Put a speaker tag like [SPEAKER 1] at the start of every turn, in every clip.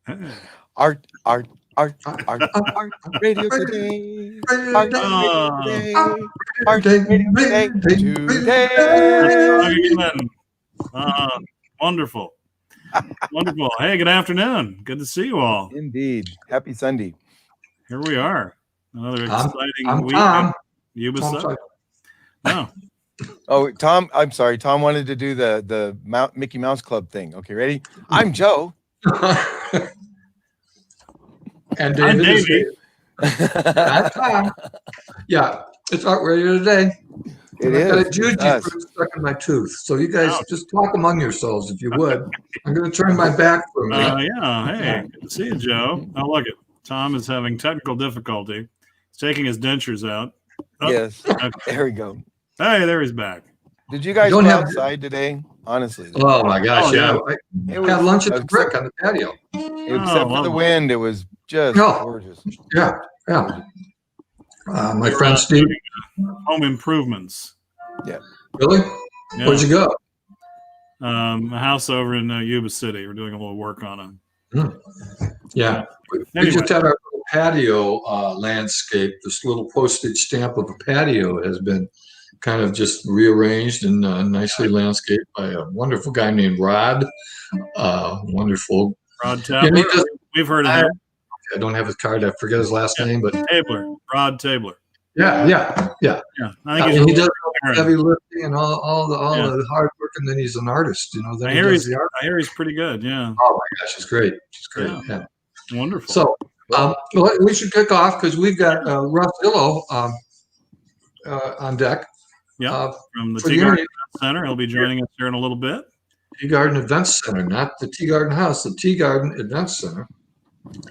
[SPEAKER 1] Art, art, art, art, art radio today. Art radio today. Art radio today.
[SPEAKER 2] That song
[SPEAKER 1] Today.
[SPEAKER 2] again. Wonderful. Wonderful. Hey, good afternoon. Good to see you all.
[SPEAKER 1] Indeed. Happy Sunday.
[SPEAKER 2] Here we are. Another exciting
[SPEAKER 3] I'm
[SPEAKER 2] week.
[SPEAKER 3] Tom.
[SPEAKER 2] Yuba
[SPEAKER 3] Tom,
[SPEAKER 2] Sutter. No.
[SPEAKER 1] Oh, Tom, I'm sorry. Tom wanted to do the Mickey Mouse Club thing. Okay, ready? I'm Joe.
[SPEAKER 3] And
[SPEAKER 2] I'm
[SPEAKER 3] David is
[SPEAKER 2] Davey.
[SPEAKER 3] I'm Tom. Yeah, it's Art Radio today.
[SPEAKER 1] It
[SPEAKER 3] I've got a
[SPEAKER 1] is.
[SPEAKER 3] juju
[SPEAKER 1] It's us.
[SPEAKER 3] fruit stuck in my tooth. So you guys
[SPEAKER 2] Ouch.
[SPEAKER 3] just talk among yourselves if you would. I'm going to turn my back for a minute.
[SPEAKER 2] Yeah. Hey, good to see you, Joe. Oh, look it. Tom is having technical difficulty. He's taking his dentures out. Oh,
[SPEAKER 1] Yes.
[SPEAKER 2] okay.
[SPEAKER 1] There we go.
[SPEAKER 2] Hey, there he's back.
[SPEAKER 1] Did you guys
[SPEAKER 3] Don't
[SPEAKER 1] go
[SPEAKER 3] have-
[SPEAKER 1] outside today? Honestly.
[SPEAKER 3] Oh my gosh,
[SPEAKER 2] Oh,
[SPEAKER 3] yeah.
[SPEAKER 2] yeah.
[SPEAKER 3] I had lunch at the brick on the patio.
[SPEAKER 1] Except for the
[SPEAKER 2] lovely.
[SPEAKER 1] wind, it was just
[SPEAKER 3] No.
[SPEAKER 1] gorgeous.
[SPEAKER 3] Yeah. My
[SPEAKER 2] We were
[SPEAKER 3] friend
[SPEAKER 2] out
[SPEAKER 3] Steve.
[SPEAKER 2] doing, home improvements.
[SPEAKER 3] Really?
[SPEAKER 2] Yeah.
[SPEAKER 3] Where'd you go?
[SPEAKER 2] A house over in Yuba City. We're doing a little work on it.
[SPEAKER 3] Yeah. We
[SPEAKER 2] Anyway.
[SPEAKER 3] just had our little patio landscape. This little postage stamp of a patio has been kind of just rearranged and nicely landscaped by a wonderful guy named Rod. Wonderful.
[SPEAKER 2] Rod
[SPEAKER 3] Yeah, he
[SPEAKER 2] Tabler.
[SPEAKER 3] does-
[SPEAKER 2] We've heard of him.
[SPEAKER 3] I don't have his card. I forget his last name, but
[SPEAKER 2] Tabler. Rod Tabler.
[SPEAKER 3] yeah.
[SPEAKER 2] Yeah. I think
[SPEAKER 3] I
[SPEAKER 2] he's
[SPEAKER 3] mean, he does
[SPEAKER 2] really
[SPEAKER 3] heavy lifting and all
[SPEAKER 2] Yeah.
[SPEAKER 3] the hard work, and then he's an artist. Then
[SPEAKER 2] I
[SPEAKER 3] he
[SPEAKER 2] hear
[SPEAKER 3] does
[SPEAKER 2] he's
[SPEAKER 3] the art.
[SPEAKER 2] pretty good. Yeah.
[SPEAKER 3] Oh my gosh, she's great. She's great.
[SPEAKER 2] Yeah.
[SPEAKER 3] Yeah.
[SPEAKER 2] Wonderful.
[SPEAKER 3] So we should kick off because we've got Russ Zullo on deck.
[SPEAKER 2] Yeah. From the
[SPEAKER 3] for
[SPEAKER 2] Tea
[SPEAKER 3] the
[SPEAKER 2] Garden Center. He'll be joining us here in a little bit.
[SPEAKER 3] Tea Garden Events Center, not the Tea Garden House, the Tea Garden Events Center.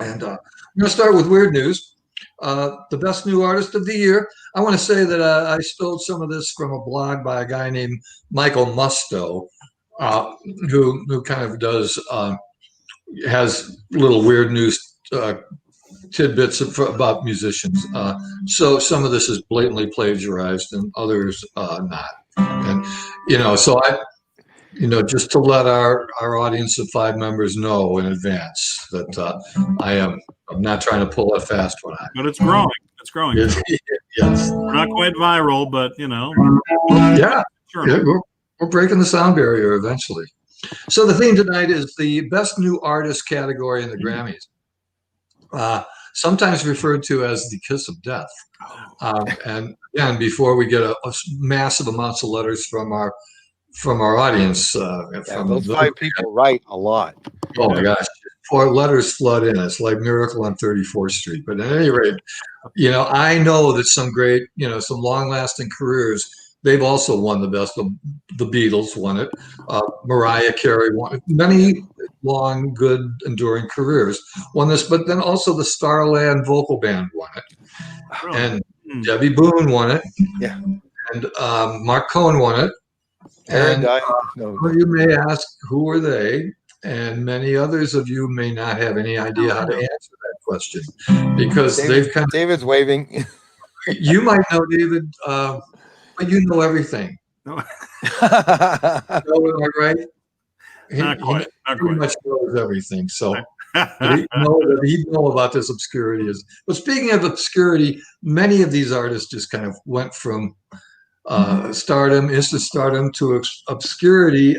[SPEAKER 3] And I'm going to start with weird news. The best new artist of the year. I want to say that I stole some of this from a blog by a guy named Michael Musto, who kind of does has little weird news tidbits about musicians. So some of this is blatantly plagiarized and others not. And so just to let our audience of 5 members know in advance that I'm not trying to pull a fast one.
[SPEAKER 2] But it's growing. It's growing.
[SPEAKER 3] Yes.
[SPEAKER 2] We're not quite viral, but
[SPEAKER 3] Yeah.
[SPEAKER 2] sure.
[SPEAKER 3] Yeah, we're breaking the sound barrier eventually. So the theme tonight is the best new artist category in the Grammys, sometimes referred to as the kiss of death. And again, before we get a massive amounts of letters from our audience,
[SPEAKER 1] Those 5 people write a lot.
[SPEAKER 3] oh my gosh, 4 letters flood in. It's like Miracle on 34th Street. But at any rate, I know that some great, some long-lasting careers. They've also won the best. The Beatles won it. Mariah Carey won it. Many long, good, enduring careers won this. But then also the Starland Vocal Band won it.
[SPEAKER 2] Really?
[SPEAKER 3] And Debbie Boone won it.
[SPEAKER 1] Yeah.
[SPEAKER 3] And Mark Cohen won it. And you may ask, who are they? And many others of you may not have any idea how to answer that question because they've kind of.
[SPEAKER 1] David's waving.
[SPEAKER 3] You might know David, but you know everything.
[SPEAKER 2] No.
[SPEAKER 3] Am I right?
[SPEAKER 2] Not quite.
[SPEAKER 3] Pretty much knows everything. So he'd know about this obscurity. But speaking of obscurity, many of these artists just kind of went from stardom, instant stardom to obscurity.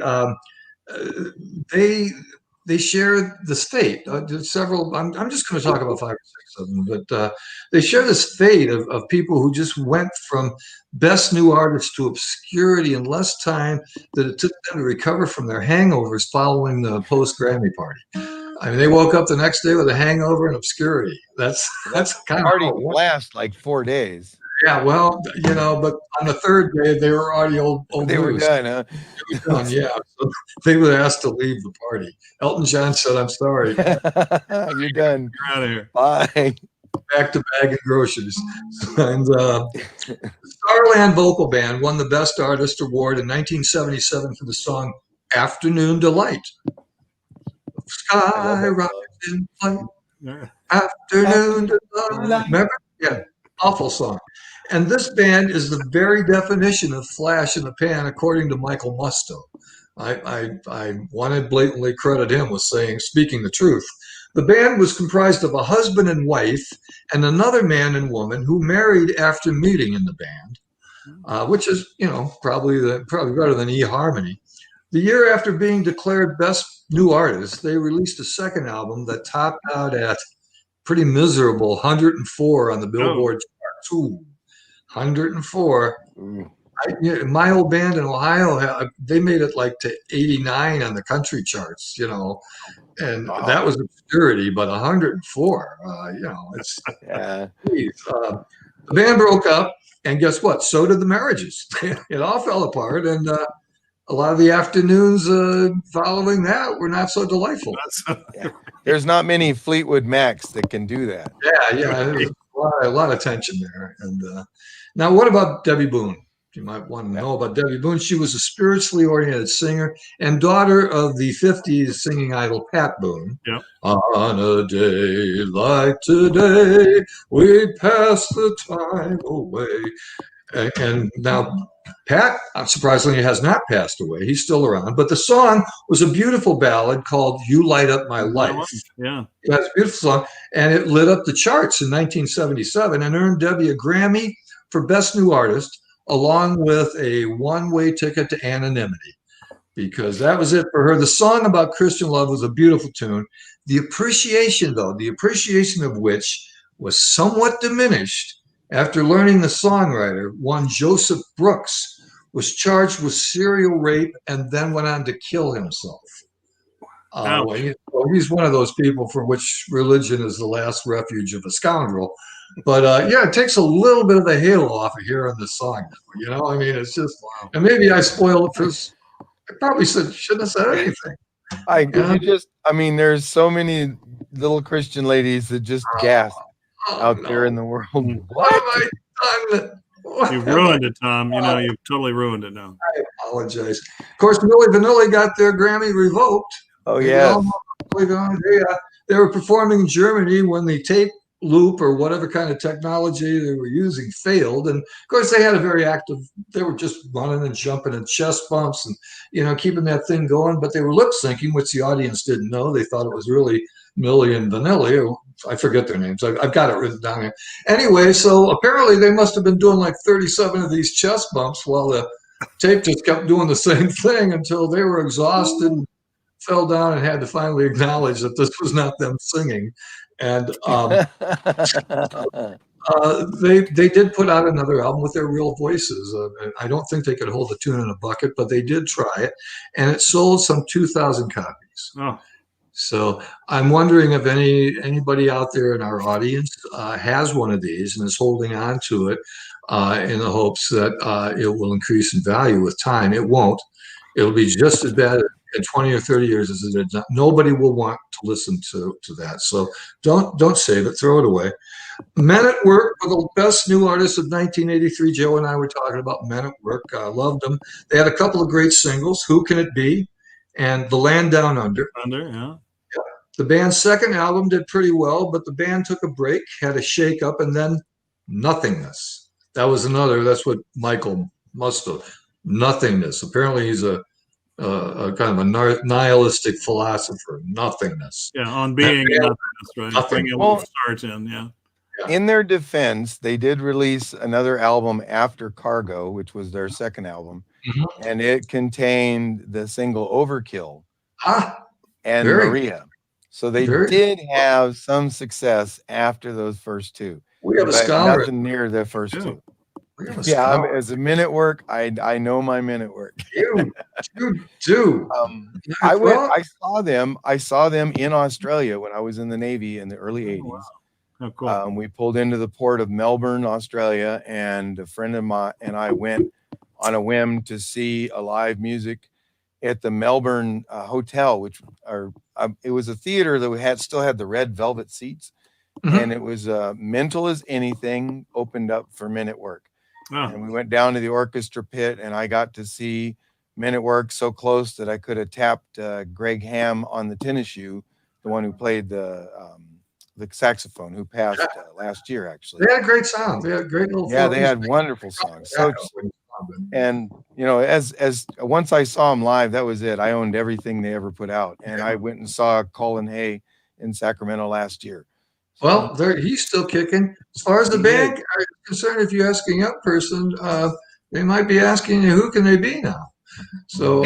[SPEAKER 3] They share this fate. Several. I'm just going to talk about 5 or 6 of them, but they share this fate of people who just went from best new artists to obscurity in less time that it took them to recover from their hangovers following the post-Grammy party. I mean, they woke up the next day with a hangover and obscurity. That's kind of
[SPEAKER 1] party lasts like 4 days.
[SPEAKER 3] Yeah, well, but on the 3rd day they were already old.
[SPEAKER 1] They were done, huh?
[SPEAKER 3] They were done, yeah. So they were asked to leave the party. Elton John said, "I'm sorry."
[SPEAKER 1] You're done.
[SPEAKER 2] You're out of here.
[SPEAKER 1] Bye.
[SPEAKER 3] Back to bagging groceries. And Starland Vocal Band won the Best Artist Award in 1977 for the song "Afternoon Delight." Sky rising light, afternoon delight. Remember? Yeah, awful song. And this band is the very definition of flash in the pan, according to Michael Musto. I want to blatantly credit him with speaking the truth. The band was comprised of a husband and wife and another man and woman who married after meeting in the band, which is, probably better than eHarmony. The year after being declared best new artist, they released a second album that topped out at pretty miserable 104 on the Billboard chart. Ooh, 104. My old band in Ohio, they made it like to 89 on the country charts, and that was obscurity, but 104, it's, geez. The band broke up, and guess what? So did the marriages. It all fell apart, and a lot of the afternoons following that were not so delightful.
[SPEAKER 4] There's not many Fleetwood Macs that can do that.
[SPEAKER 3] Yeah, there's a lot of tension there. And now, what about Debbie Boone? You might want to know about Debbie Boone. She was a spiritually oriented singer and daughter of the 50s singing idol Pat Boone.
[SPEAKER 2] Yep.
[SPEAKER 3] On a day like today, we pass the time away. And now Pat, surprisingly, has not passed away. He's still around. But the song was a beautiful ballad called You Light Up My Life.
[SPEAKER 2] Yeah.
[SPEAKER 3] That's a beautiful song. And it lit up the charts in 1977 and earned Debbie a Grammy for Best New Artist, along with a one-way ticket to anonymity, because that was it for her. The song about Christian love was a beautiful tune. The appreciation of which was somewhat diminished after learning the songwriter, one Joseph Brooks, was charged with serial rape and then went on to kill himself. He's one of those people for which religion is the last refuge of a scoundrel. But it takes a little bit of the halo off of hearing the song. It's just, and maybe I spoiled it for. I probably shouldn't have said anything.
[SPEAKER 4] There's so many little Christian ladies that just gasp out there in the world.
[SPEAKER 3] What have I done?
[SPEAKER 2] You've ruined it, Tom. You've totally ruined it now.
[SPEAKER 3] I apologize. Of course, Milli Vanilli got their Grammy revoked.
[SPEAKER 4] Oh, yeah.
[SPEAKER 3] They were performing in Germany when the tape loop or whatever kind of technology they were using failed. And of course, they had a very active, they were just running and jumping and chest bumps and, keeping that thing going. But they were lip syncing, which the audience didn't know. They thought it was really Milli and Vanilli. I forget their names. I've got it written down here. Anyway, so apparently they must have been doing like 37 of these chest bumps while the tape just kept doing the same thing until they were exhausted and fell down and had to finally acknowledge that this was not them singing. And they did put out another album with their real voices. I don't think they could hold a tune in a bucket, but they did try it, and it sold some 2,000 copies.
[SPEAKER 2] Oh.
[SPEAKER 3] So I'm wondering if anybody out there in our audience has one of these and is holding on to it in the hopes that it will increase in value with time. It won't. It'll be just as bad in 20 or 30 years as it is now. Nobody will want to listen to that. So don't save it. Throw it away. Men at Work were the best new artists of 1983. Joe and I were talking about Men at Work. I loved them. They had a couple of great singles, Who Can It Be? And The Land Down Under.
[SPEAKER 2] Yeah.
[SPEAKER 3] The band's second album did pretty well, but the band took a break, had a shake-up, and then nothingness. That's what Michael must have. Nothingness. Apparently he's a kind of a nihilistic philosopher. Nothingness.
[SPEAKER 2] Yeah, on being nothingness, right?
[SPEAKER 3] Nothing.
[SPEAKER 2] Well, starts in, yeah.
[SPEAKER 4] In their defense, they did release another album after Cargo, which was their second album, and it contained the single Overkill and Maria. So they did have some success after those first two.
[SPEAKER 3] We have a scholar.
[SPEAKER 4] Nothing near the first two. As a Men at Work, I know my Men at Work.
[SPEAKER 3] You do.
[SPEAKER 4] I saw them in Australia when I was in the Navy in the early 80s.
[SPEAKER 2] Wow. Oh, cool.
[SPEAKER 4] We pulled into the port of Melbourne, Australia, and a friend of mine and I went on a whim to see a live music at the Melbourne hotel, it was a theater that still had the red velvet seats, and it was Mental as Anything opened up for Men at Work. And we went down to the orchestra pit, and I got to see Men at Work so close that I could have tapped Greg Ham on the tennis shoe, the one who played the saxophone, who passed last year, actually.
[SPEAKER 3] They had a great sound. They had great little.
[SPEAKER 4] Yeah, they had wonderful songs. So, and as once I saw them live, that was it. I owned everything they ever put out, and I went and saw Colin Hay in Sacramento last year.
[SPEAKER 3] Well, he's still kicking. As far as the band are concerned, if you're asking a young person, they might be asking you, who can they be now? So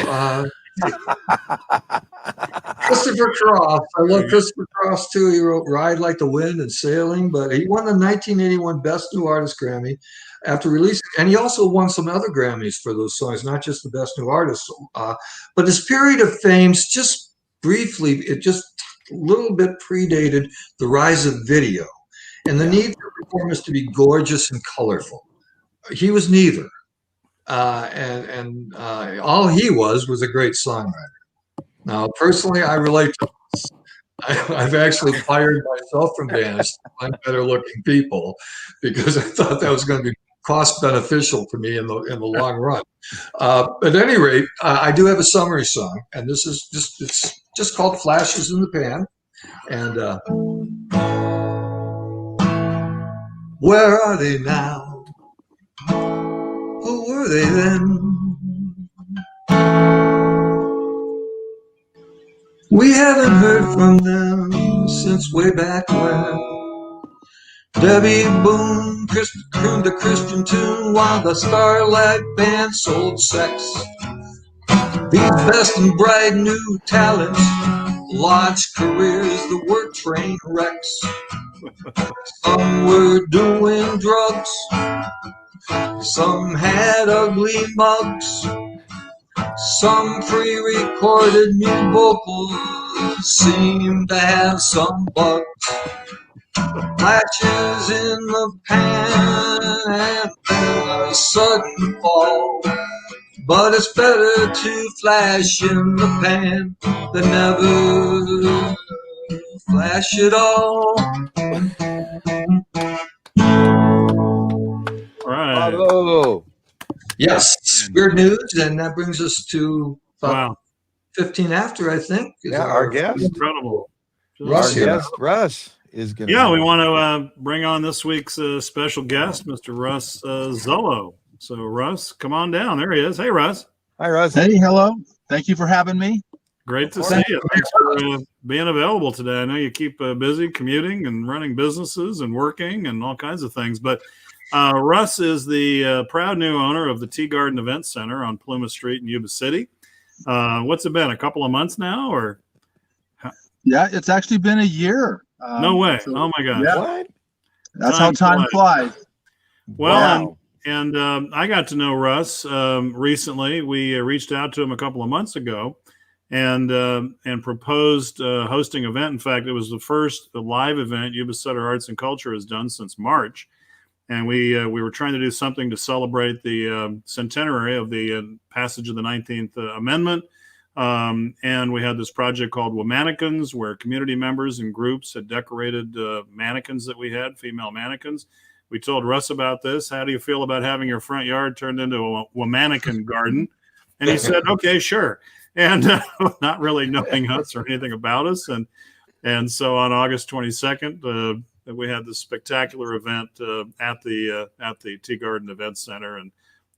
[SPEAKER 3] Christopher Cross. I love Christopher Cross too. He wrote Ride Like the Wind and Sailing, but he won the 1981 Best New Artist Grammy after releasing, and he also won some other Grammys for those songs, not just the Best New Artist. But his period of fame, just briefly, it just a little bit predated the rise of video and the need for performers to be gorgeous and colorful. He was neither. And all he was a great songwriter. Now, personally, I relate to this. I've actually fired myself from bands to find better looking people because I thought that was going to be cost beneficial to me in the long run. At any rate, I do have a summary song, and this is it's just called Flashes in the Pan. And where are they now? Who were they then? We haven't heard from them since way back when Debbie Boone crooned a Christian tune while the Starlight Band sold sex. These best and bright new talents launched careers that were train wrecks. Some were doing drugs, some had ugly mugs, some pre-recorded new vocals seemed to have some bugs. Flashes in the pan and then a sudden fall. But it's better to flash in the pan than never flash at all.
[SPEAKER 2] All right.
[SPEAKER 4] Bravo.
[SPEAKER 3] Yes, weird news, and that brings us to
[SPEAKER 2] Wow.
[SPEAKER 3] 15 after, I think.
[SPEAKER 4] Yeah, our guest.
[SPEAKER 2] Incredible.
[SPEAKER 3] Russ
[SPEAKER 4] Our
[SPEAKER 3] here.
[SPEAKER 4] guest, Russ, is going to.
[SPEAKER 2] Yeah, we want to bring on this week's special guest, Mr. Russ Zullo. So, Russ, come on down. There he is. Hey, Russ.
[SPEAKER 4] Hi, Russ.
[SPEAKER 5] Hey, hello. Thank you for having me.
[SPEAKER 2] Great to see you. Thanks for being available today. I know you keep busy commuting and running businesses and working and all kinds of things. But Russ is the proud new owner of the Tea Garden Event Center on Plymouth Street in Yuba City. What's it been, a couple of months now? Or
[SPEAKER 5] Yeah, it's actually been a year.
[SPEAKER 2] no way.
[SPEAKER 5] So,
[SPEAKER 2] Oh, my gosh.
[SPEAKER 5] yeah.
[SPEAKER 4] What?
[SPEAKER 5] That's how time flies.
[SPEAKER 2] Well,
[SPEAKER 4] Wow.
[SPEAKER 2] and I got to know Russ recently. We reached out to him a couple of months ago and proposed hosting an event. In fact, it was the live event Yuba Sutter Arts and Culture has done since March. And we were trying to do something to celebrate the centenary of the passage of the 19th Amendment. And we had this project called Womannequins, where community members and groups had decorated mannequins that we had, female mannequins. We told Russ about this. How do you feel about having your front yard turned into a womannequin garden? And he said, okay, sure. And not really knowing us or anything about us. And so on August 22nd, we had this spectacular event at the Tea Garden Event Center. And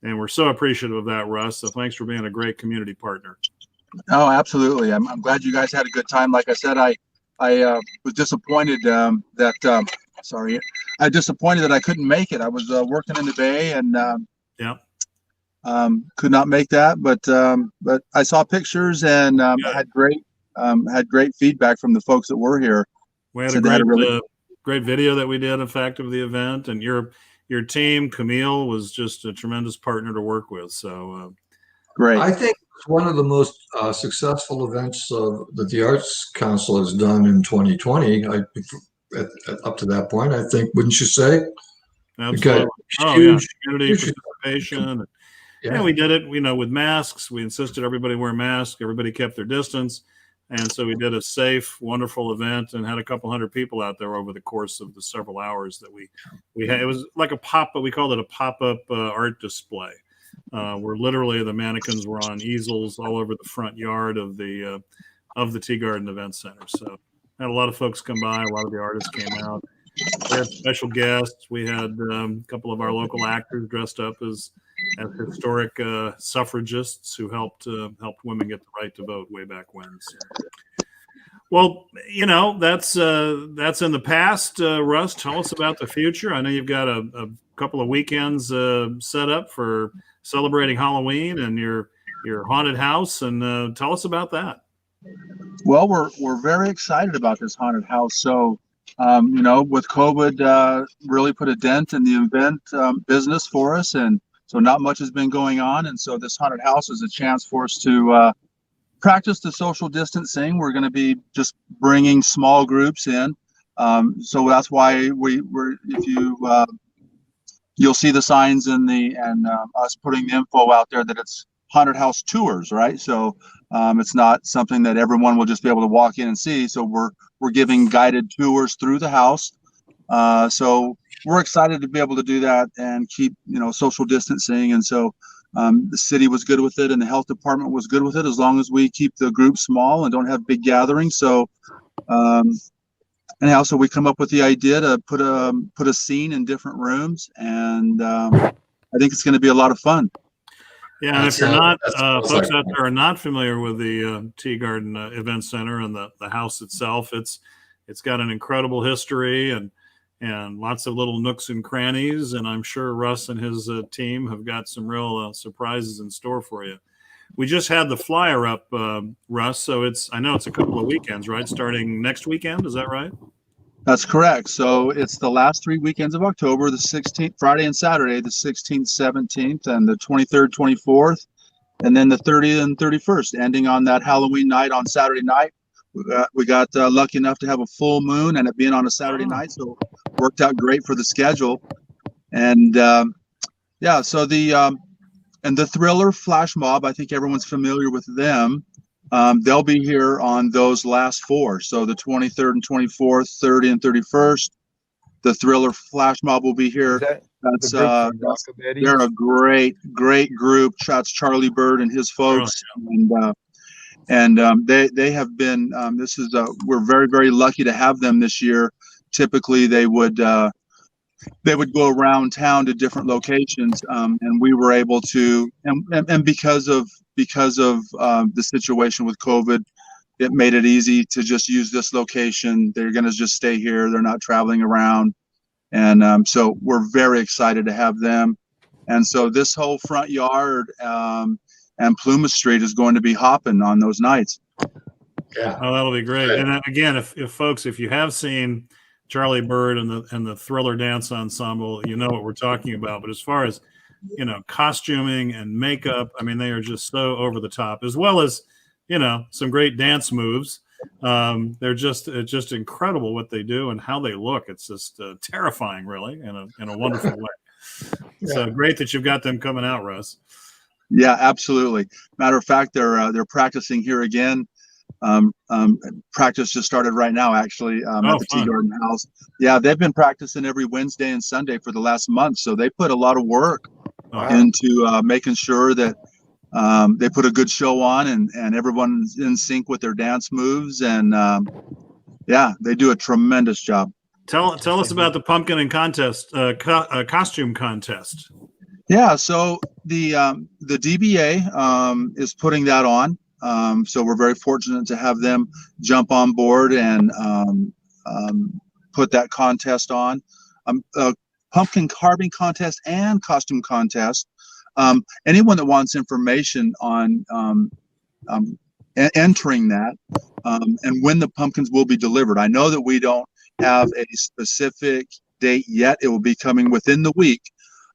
[SPEAKER 2] we're so appreciative of that, Russ. So thanks for being a great community partner.
[SPEAKER 5] Oh, absolutely. I'm glad you guys had a good time. Like I said, I was disappointed disappointed that I couldn't make it. I was working in the Bay and could not make that. But I saw pictures and had great feedback from the folks that were here.
[SPEAKER 2] We had a great video that we did, in fact, of the event, and your team, Camille, was just a tremendous partner to work with. So
[SPEAKER 5] great.
[SPEAKER 3] I think it's one of the most successful events that the Arts Council has done in 2020. Up to that point, I think, wouldn't you say?
[SPEAKER 2] Absolutely. Huge community participation. Yeah, we did it, with masks. We insisted everybody wear masks. Everybody kept their distance. And so we did a safe, wonderful event and had a couple hundred people out there over the course of the several hours that we had. It was like a pop-up. We called it a pop-up art display, where literally the mannequins were on easels all over the front yard of the Tea Garden Event Center. So had a lot of folks come by. A lot of the artists came out. We had special guests. We had a couple of our local actors dressed up as historic suffragists who helped women get the right to vote way back when. So. Well, that's in the past. Russ, tell us about the future. I know you've got a couple of weekends set up for celebrating Halloween and your haunted house, and tell us about that.
[SPEAKER 5] Well, we're very excited about this haunted house. So, with COVID, really put a dent in the event business for us, and so not much has been going on. And so this haunted house is a chance for us to practice the social distancing. We're going to be just bringing small groups in. So that's why you'll see the signs and us putting the info out there that it's haunted house tours, right? So it's not something that everyone will just be able to walk in and see. So we're giving guided tours through the house. So we're excited to be able to do that and keep social distancing. And so the city was good with it, and the health department was good with it, as long as we keep the group small and don't have big gatherings. So anyhow, so we come up with the idea to put a scene in different rooms, and I think it's going to be a lot of fun.
[SPEAKER 2] Yeah, and if you're not, folks out there are not familiar with the Tea Garden Event Center and the house itself, it's got an incredible history and lots of little nooks and crannies, and I'm sure Russ and his team have got some real surprises in store for you. We just had the flyer up, Russ, so I know it's a couple of weekends, right? Starting next weekend, is that right?
[SPEAKER 5] That's correct. So it's the last 3 weekends of October, the 16th, Friday and Saturday, the 16th, 17th, and the 23rd, 24th, and then the 30th and 31st, ending on that Halloween night on Saturday night. We got lucky enough to have a full moon and it being on a Saturday night, so it worked out great for the schedule. And so the Thriller Flash Mob, I think everyone's familiar with them. They'll be here on those last 4. So the 23rd and 24th, 30 and 31st. The Thriller Flash Mob will be here. They're a great group. That's Charlie Bird and his folks. And they have been. We're very, very lucky to have them this year. Typically, they would go around town to different locations, and we were able to. And because of the situation with COVID, it made it easy to just use this location. They're going to just stay here. They're not traveling around. And so we're very excited to have them. And so this whole front yard and Plumas Street is going to be hopping on those nights.
[SPEAKER 2] Yeah. Oh, that'll be great. And again, if folks, if you have seen Charlie Bird and the Thriller Dance Ensemble, you know what we're talking about. But as far as costuming and makeup, I mean, they are just so over the top, as well as some great dance moves. They're just incredible what they do and how they look. It's just terrifying, really, in a wonderful way. Yeah. So great that you've got them coming out, Russ.
[SPEAKER 5] Yeah, absolutely. Matter of fact, they're practicing here again. Practice just started right now, actually, at the Tea Garden House. Yeah, they've been practicing every Wednesday and Sunday for the last month, so they put a lot of work into making sure that they put a good show on and everyone's in sync with their dance moves, and they do a tremendous job.
[SPEAKER 2] Tell us about the pumpkin and costume contest.
[SPEAKER 5] Yeah, so the DBA is putting that on. So we're very fortunate to have them jump on board and put that contest on. A pumpkin carving contest and costume contest. Anyone that wants information on entering that and when the pumpkins will be delivered. I know that we don't have a specific date yet. It will be coming within the week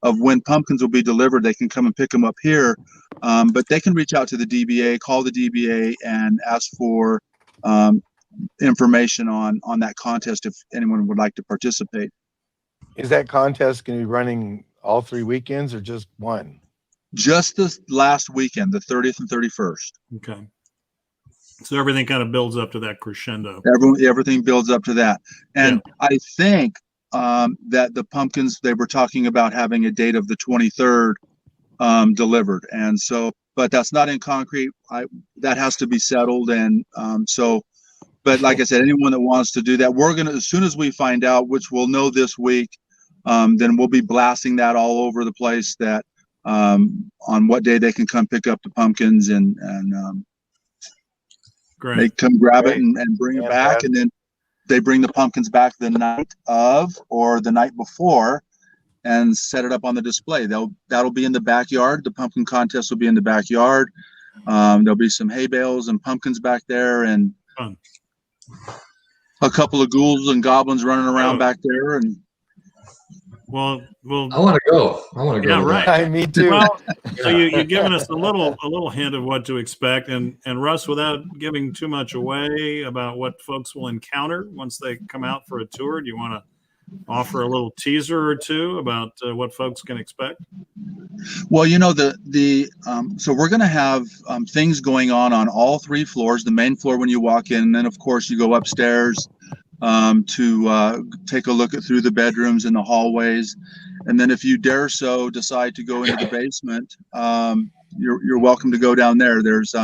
[SPEAKER 5] of when pumpkins will be delivered. They can come and pick them up here, but they can reach out to the DBA, call the DBA, and ask for information on that contest if anyone would like to participate.
[SPEAKER 4] Is that contest going to be running all 3 weekends or just one?
[SPEAKER 5] Just this last weekend, the 30th and 31st.
[SPEAKER 2] Okay. So everything kind of builds up to that crescendo.
[SPEAKER 5] Everything builds up to that. And I think that the pumpkins, they were talking about having a date of the 23rd delivered. And so, but that's not in concrete. That has to be settled. And but like I said, anyone that wants to do that, we're going to, as soon as we find out, which we'll know this week, then we'll be blasting that all over the place that on what day they can come pick up the pumpkins and
[SPEAKER 2] Great.
[SPEAKER 5] They come grab it
[SPEAKER 4] Great.
[SPEAKER 5] and bring it back, and then they bring the pumpkins back the night of or the night before and set it up on the display. That'll be in the backyard. The pumpkin contest will be in the backyard. There'll be some hay bales and pumpkins back there, and
[SPEAKER 2] Fun.
[SPEAKER 5] a couple of ghouls and goblins running around back there. And
[SPEAKER 2] Well,
[SPEAKER 3] I want to go. I want to go.
[SPEAKER 2] yeah,
[SPEAKER 3] to
[SPEAKER 2] right.
[SPEAKER 3] that.
[SPEAKER 4] Me too.
[SPEAKER 2] Well, so you've given us a little hint of what to expect, and Russ, without giving too much away about what folks will encounter once they come out for a tour, do you want to offer a little teaser or two about what folks can expect?
[SPEAKER 5] well, you know, so we're going to have things going on all 3 floors. The main floor when you walk in, and then of course you go upstairs to take a look through the bedrooms and the hallways. And then if you dare so decide to go into the basement, you're welcome to go down there. There's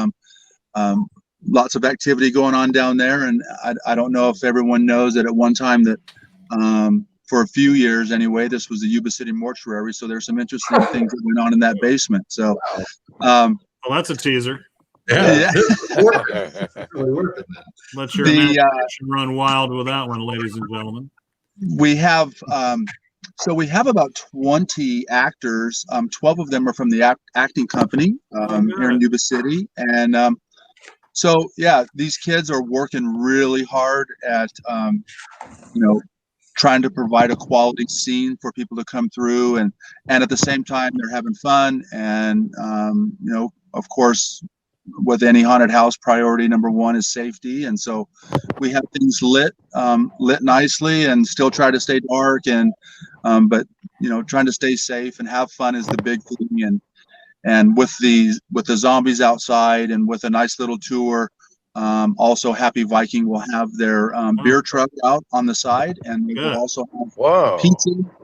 [SPEAKER 5] lots of activity going on down there. And I don't know if everyone knows that at one time that for a few years anyway, this was the Yuba City mortuary. So there's some interesting things that went on in that basement. So
[SPEAKER 2] Well, that's a teaser.
[SPEAKER 3] Yeah.
[SPEAKER 5] Yeah.
[SPEAKER 3] Really working.
[SPEAKER 2] Let your imagination run wild with that one, ladies and gentlemen.
[SPEAKER 5] We have we have about 20 actors. 12 of them are from the acting company here in Yuba City, and so yeah, these kids are working really hard at trying to provide a quality scene for people to come through, and at the same time they're having fun, and of course, with any haunted house, priority number 1 is safety. And so we have things lit nicely and still try to stay dark, and but trying to stay safe and have fun is the big thing. And with the zombies outside and with a nice little tour, also Happy Viking will have their beer truck out on the side, and we will also have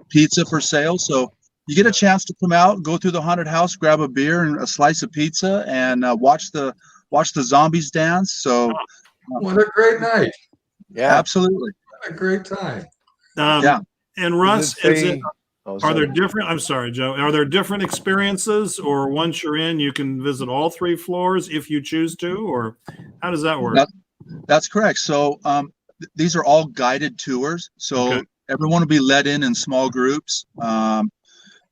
[SPEAKER 5] pizza for sale. So you get a chance to come out, go through the haunted house, grab a beer and a slice of pizza, and watch the zombies dance. So,
[SPEAKER 3] What a great night!
[SPEAKER 4] Yeah,
[SPEAKER 5] absolutely,
[SPEAKER 3] What a great time.
[SPEAKER 5] yeah.
[SPEAKER 2] And Russ, are there different? I'm sorry, Joe. Are there different experiences, or once you're in, you can visit all 3 floors if you choose to, or how does that work?
[SPEAKER 5] That's correct. So these are all guided tours. So everyone will be led in small groups.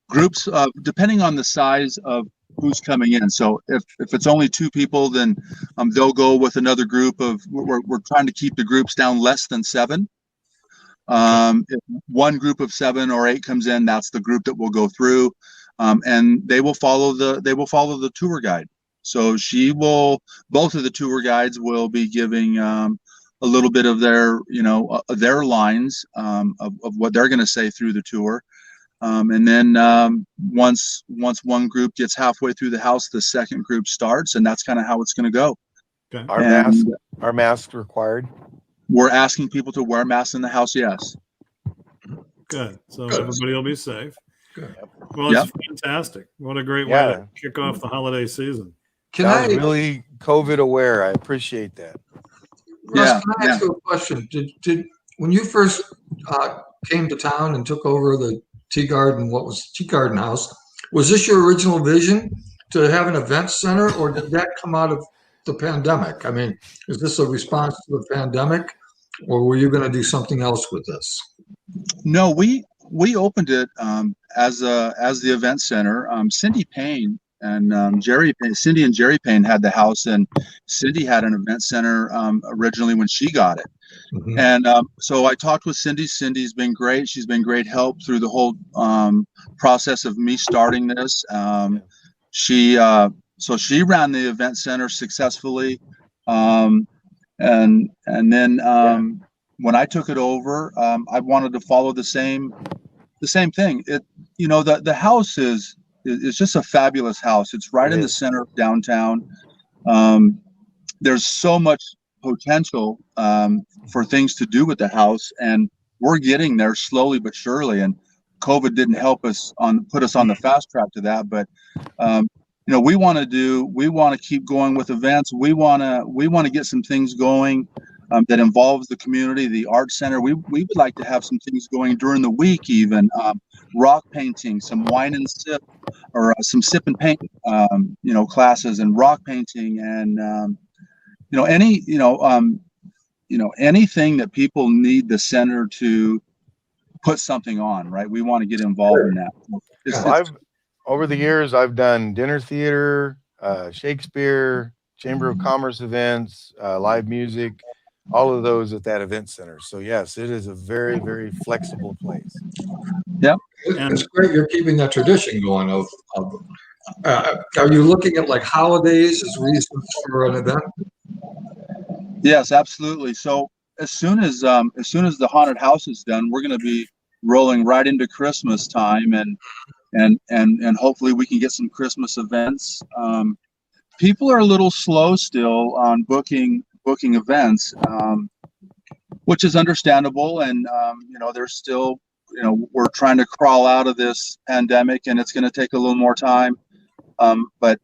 [SPEAKER 5] Groups depending on the size of who's coming in. So if it's only 2 people, then they'll go with another group of. We're trying to keep the groups down less than 7. If one group of 7 or 8 comes in, that's the group that will go through, and they will follow the tour guide. So both of the tour guides will be giving a little bit of their lines of what they're going to say through the tour. And then once one group gets halfway through the house, the second group starts, and that's kind of how it's going to go.
[SPEAKER 2] Okay.
[SPEAKER 4] Are masks required?
[SPEAKER 5] We're asking people to wear masks in the house. Yes.
[SPEAKER 2] Good. So everybody will be safe.
[SPEAKER 3] Good.
[SPEAKER 2] Well, it's fantastic. What a great way to kick off the holiday season.
[SPEAKER 4] Sounds really COVID aware. I appreciate that.
[SPEAKER 3] Russ, can I ask you a question? Did when you first came to town and took over the Tea Garden House, was this your original vision to have an event center, or did that come out of the pandemic? I mean, is this a response to the pandemic, or were you going to do something else with this?
[SPEAKER 5] No, we opened it as the event center. Cindy Payne and Cindy and Jerry Payne had the house, and Cindy had an event center originally when she got it. Mm-hmm. And so I talked with Cindy. Cindy's been great. She's been great help through the whole process of me starting this. So she ran the event center successfully, and then when I took it over, I wanted to follow the same thing. The house is just a fabulous house. It's right in the center of downtown. There's so much potential for things to do with the house, and we're getting there slowly but surely. And COVID didn't help us put us on the fast track to that, but we want to keep going with events. We want to get some things going that involves the community, the art center. We would like to have some things going during the week, even rock painting, some wine and sip, or some sip and paint, classes, and rock painting, and anything that people need the center to put something on, right? We want to get involved in that.
[SPEAKER 4] Over the years, I've done dinner theater, Shakespeare, Chamber of Commerce events, live music, all of those at that event center. So yes, it is a very, very flexible place.
[SPEAKER 5] Yep.
[SPEAKER 3] It's great you're keeping that tradition going are you looking at like holidays as reasons for an event?
[SPEAKER 5] Yes, absolutely. So as soon as the haunted house is done, we're going to be rolling right into Christmas time, and hopefully we can get some Christmas events. People are a little slow still on booking events, which is understandable. And there's still, we're trying to crawl out of this pandemic, and it's going to take a little more time. But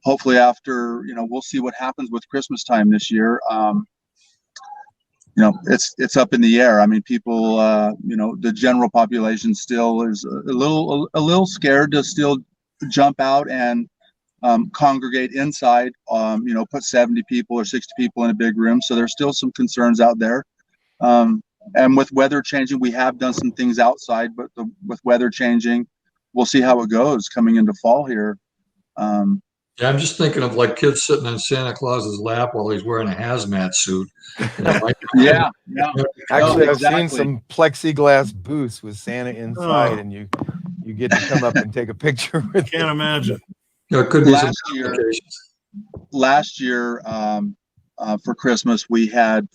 [SPEAKER 5] hopefully after, we'll see what happens with Christmas time this year. It's up in the air. I mean, people, the general population still is a little scared to still jump out and congregate inside, put 70 people or 60 people in a big room. So there's still some concerns out there. And with weather changing, we have done some things outside, but with weather changing, we'll see how it goes coming into fall here.
[SPEAKER 3] Yeah, I'm just thinking of like kids sitting on Santa Claus's lap while he's wearing a hazmat suit.
[SPEAKER 5] Yeah.
[SPEAKER 4] Actually,
[SPEAKER 5] No,
[SPEAKER 4] I've seen some plexiglass booths with Santa inside,
[SPEAKER 2] Oh.
[SPEAKER 4] and you get to come up and take a picture with
[SPEAKER 2] Can't imagine.
[SPEAKER 3] There could be some
[SPEAKER 5] last year for Christmas, we had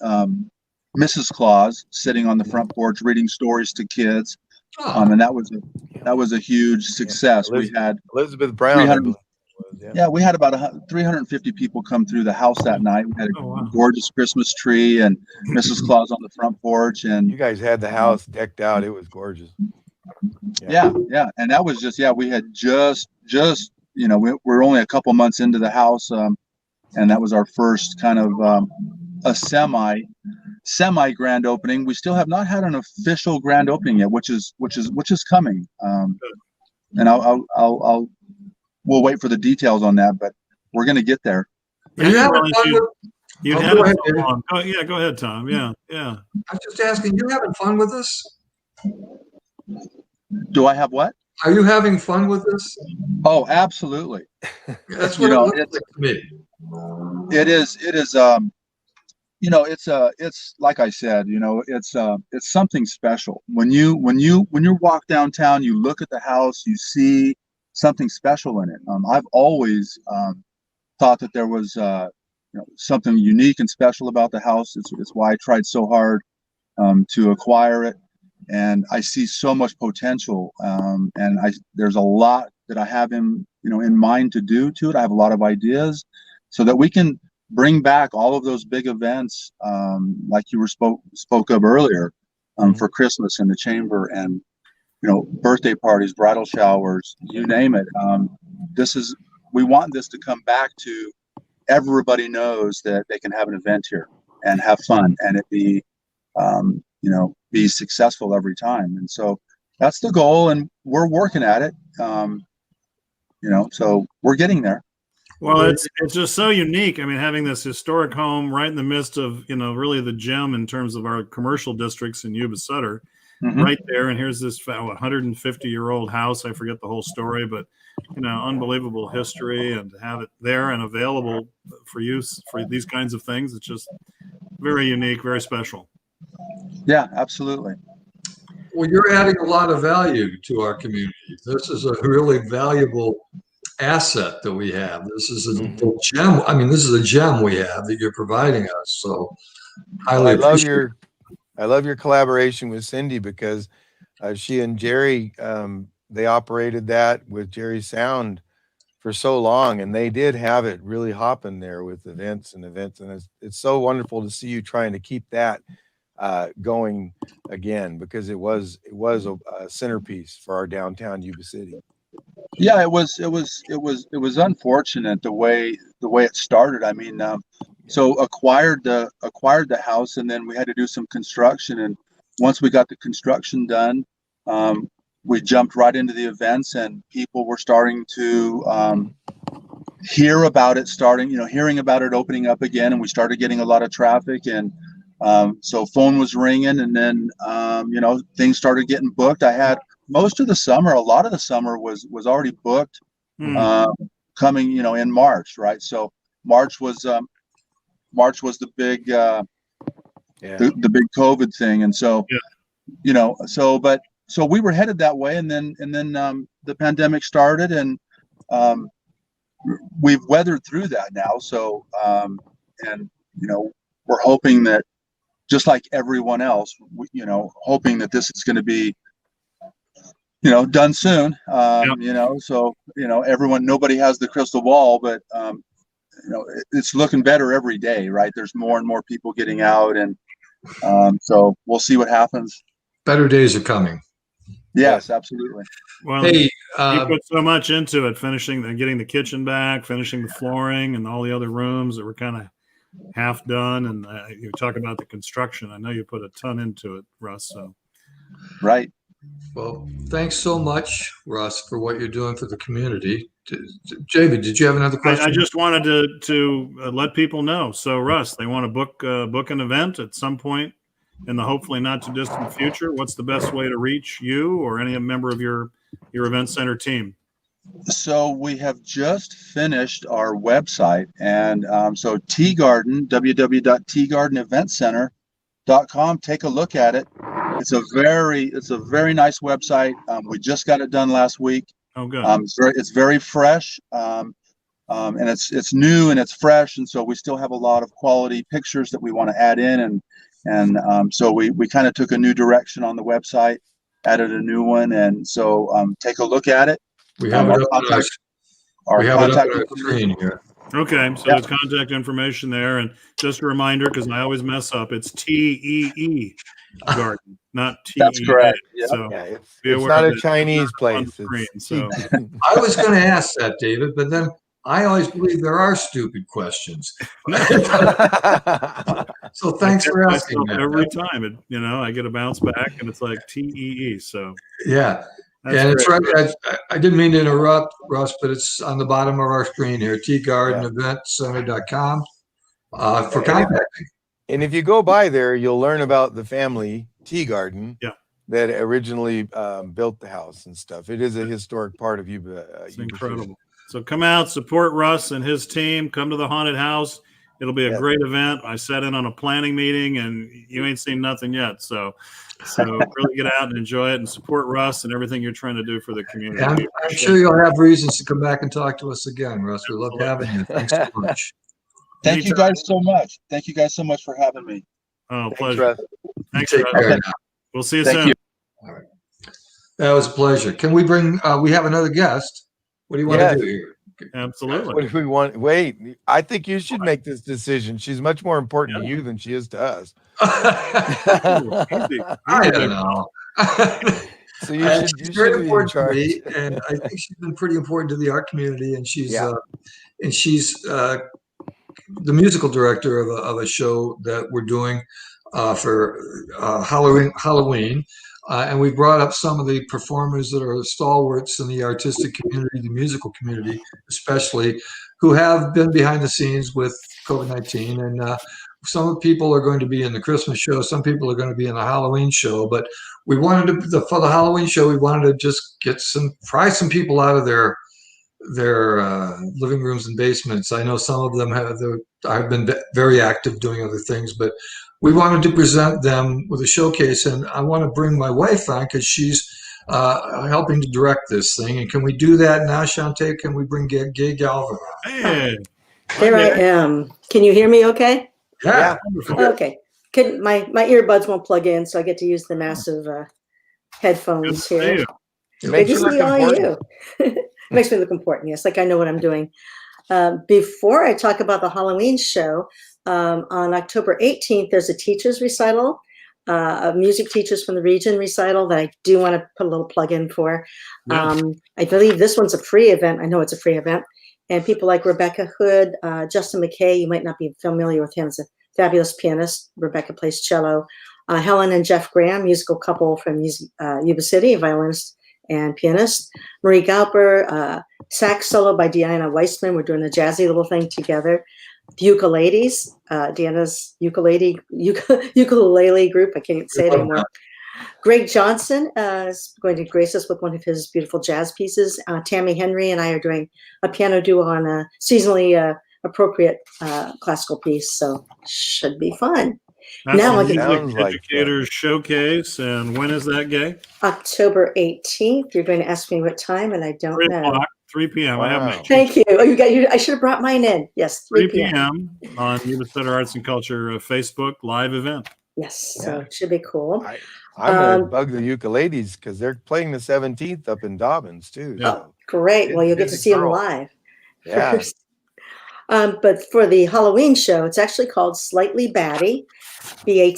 [SPEAKER 5] Mrs. Claus sitting on the front porch reading stories to kids, and that was a huge success.
[SPEAKER 4] Yeah,
[SPEAKER 5] We had
[SPEAKER 4] Elizabeth Brown, I believe.
[SPEAKER 5] We had about 350 people come through the house that night. We had a gorgeous Christmas tree and Mrs. Claus on the front porch, and
[SPEAKER 4] you guys had the house decked out. It was gorgeous.
[SPEAKER 5] Yeah, and that was we had just we're only a couple months into the house, and that was our first kind of a semi grand opening. We still have not had an official grand opening yet, which is coming. And we'll wait for the details on that, but we're going to get there.
[SPEAKER 2] Yeah,
[SPEAKER 3] go
[SPEAKER 2] ahead, Tom. Yeah.
[SPEAKER 3] I was just asking, you having fun with this?
[SPEAKER 5] Do I have what?
[SPEAKER 3] Are you having fun with this?
[SPEAKER 5] Oh, absolutely.
[SPEAKER 3] That's what it looks like to me.
[SPEAKER 5] It is. It's like I said, it's something special. When you walk downtown, you look at the house, you see something special in it. I've always thought that there was something unique and special about the house. It's why I tried so hard to acquire it, and I see so much potential. And there's a lot that I have in mind to do to it. I have a lot of ideas, so that we can bring back all of those big events, like you were spoke of earlier, for Christmas in the chamber, and birthday parties, bridal showers, you name it. We want this to come back to everybody knows that they can have an event here and have fun, and it be successful every time. And so that's the goal, and we're working at it. So we're getting there.
[SPEAKER 2] Well, it's just so unique. I mean, having this historic home right in the midst of, really the gem in terms of our commercial districts in Yuba Sutter, right there. And here's this 150-year-old house. I forget the whole story, but, unbelievable history, and to have it there and available for use for these kinds of things. It's just very unique, very special.
[SPEAKER 5] Yeah, absolutely.
[SPEAKER 3] Well, you're adding a lot of value to our community. This is a really valuable asset that we have. This is a gem. I mean, this is a gem we have that you're providing us. So I love
[SPEAKER 4] your collaboration with Cindy, because she and Jerry, they operated that with Jerry's Sound for so long, and they did have it really hopping there with events. And it's so wonderful to see you trying to keep that going again, because it was a centerpiece for our downtown Yuba City.
[SPEAKER 5] Yeah, it was unfortunate the way it started. I mean, so acquired the house, and then we had to do some construction. And once we got the construction done, we jumped right into the events, and people were starting to hear about it starting, hearing about it opening up again, and we started getting a lot of traffic, and so phone was ringing, and then things started getting booked. I had most of the summer, a lot of the summer was already booked, coming in March, right? So March was the big the big COVID thing, and so so we were headed that way, and then the pandemic started, and we've weathered through that now. So and we're hoping that, just like everyone else, hoping that this is going to be done soon. So everyone, nobody has the crystal ball, but it's looking better every day, right? There's more and more people getting out, and so we'll see what happens.
[SPEAKER 3] Better days are coming.
[SPEAKER 5] Yes, absolutely.
[SPEAKER 2] Well,
[SPEAKER 3] Hey,
[SPEAKER 2] you put so much into it, finishing and getting the kitchen back, finishing the flooring, and all the other rooms that were kind of half done. And you talk about the construction. I know you put a ton into it, Russ. So,
[SPEAKER 5] right.
[SPEAKER 3] well, thanks so much, Russ, for what you're doing for the community. David, did you have another question?
[SPEAKER 2] I just wanted to let people know. So, Russ, they want to book an event at some point in the hopefully not too distant future. What's the best way to reach you or any member of your event center team?
[SPEAKER 5] So we have just finished our website, and so Teagarden, www.teagardeneventcenter.com. Take a look at it. It's a very nice website. We just got it done last week.
[SPEAKER 2] Oh, good.
[SPEAKER 5] It's very fresh, and it's new and it's fresh, and so we still have a lot of quality pictures that we want to add in, and so we kind of took a new direction on the website, added a new one, and so take a look at it.
[SPEAKER 3] We have it up on our screen here.
[SPEAKER 2] Okay, so there's contact information there, and just a reminder, because I always mess up, it's TEE Garden, not TEA.
[SPEAKER 5] That's correct.
[SPEAKER 2] So
[SPEAKER 4] it's not a Chinese place.
[SPEAKER 2] So
[SPEAKER 3] I was going to ask that, David, but then I always believe there are stupid questions. So thanks for asking that.
[SPEAKER 2] Every time I get a bounce back, and it's like TEE. So
[SPEAKER 3] yeah. And it's right. I didn't mean to interrupt, Russ, but it's on the bottom of our screen here, tgardeneventcenter.com for contacting.
[SPEAKER 4] And if you go by there, you'll learn about the family Teagarden that originally built the house and stuff. It is a historic part of Yuba.
[SPEAKER 2] It's incredible. So come out, support Russ and his team. Come to the haunted house. It'll be a great event. I sat in on a planning meeting, and you ain't seen nothing yet. So really get out and enjoy it, and support Russ and everything you're trying to do for the community.
[SPEAKER 3] I'm sure you'll have reasons to come back and talk to us again, Russ. We love having you. Thanks so much.
[SPEAKER 5] Thank you guys so much. Thank you guys so much for having me.
[SPEAKER 2] Oh, pleasure. Thanks,
[SPEAKER 3] Take care now.
[SPEAKER 2] We'll see you soon.
[SPEAKER 3] All right. That was a pleasure. Can we bring, we have another guest. What do you want to do here?
[SPEAKER 2] Absolutely.
[SPEAKER 4] What do we want? Wait, I think you should make this decision. She's much more important to you than she is to us.
[SPEAKER 3] I don't know.
[SPEAKER 4] So she's very important to me,
[SPEAKER 3] and I think she's been pretty important to the art community. And she's the musical director of a show that we're doing for Halloween. And we brought up some of the performers that are stalwarts in the artistic community, the musical community especially, who have been behind the scenes with COVID-19. And some people are going to be in the Christmas show. Some people are going to be in the Halloween show. But we wanted to, for the Halloween show, we wanted to just pry some people out of their living rooms and basements. I know some of them have been very active doing other things, but we wanted to present them with a showcase, and I want to bring my wife on because she's helping to direct this thing. And can we do that now, Shantae? Can we bring Gay Galvin on?
[SPEAKER 2] Hey.
[SPEAKER 6] There I am. Can you hear me okay?
[SPEAKER 3] Yeah.
[SPEAKER 6] Okay. My earbuds won't plug in, so I get to use the massive headphones here. Good to see all of you. Makes me look important, yes, like I know what I'm doing. Before I talk about the Halloween show, on October 18th, there's a teachers recital, music teachers from the region recital that I do want to put a little plug in for. I believe this one's a free event. I know it's a free event. And people like Rebecca Hood, Justin McKay, you might not be familiar with him, as a fabulous pianist. Rebecca plays cello. Helen and Jeff Graham, musical couple from Yuba City, a violinist and pianist. Marie Galper, sax solo by Deanna Weissman. We're doing a jazzy little thing together. The ukuleles, Deanna's ukulele group. I can't say it anymore. Greg Johnson is going to grace us with one of his beautiful jazz pieces. Tammy Henry and I are doing a piano duo on a seasonally appropriate classical piece, so should be fun.
[SPEAKER 2] That's
[SPEAKER 6] Now
[SPEAKER 2] the
[SPEAKER 6] I get
[SPEAKER 2] Music Educators Showcase, and when is that, Gay?
[SPEAKER 6] October 18th. You're going to ask me what time, and I don't
[SPEAKER 2] 3
[SPEAKER 6] know.
[SPEAKER 2] o'clock, 3 p.m. I have my
[SPEAKER 6] Thank you. Oh, I should have brought mine in. Yes,
[SPEAKER 2] 3 p.m. on Yuba Sutter Arts and Culture Facebook live event.
[SPEAKER 6] Yes, so it should be cool.
[SPEAKER 4] I'm going to bug the ukuleles because they're playing the 17th up in Dobbins too.
[SPEAKER 2] Yeah.
[SPEAKER 6] Oh, great. Well, you'll get to see them live.
[SPEAKER 4] Yeah.
[SPEAKER 6] First. But for the Halloween show, it's actually called Slightly Batty, Batty,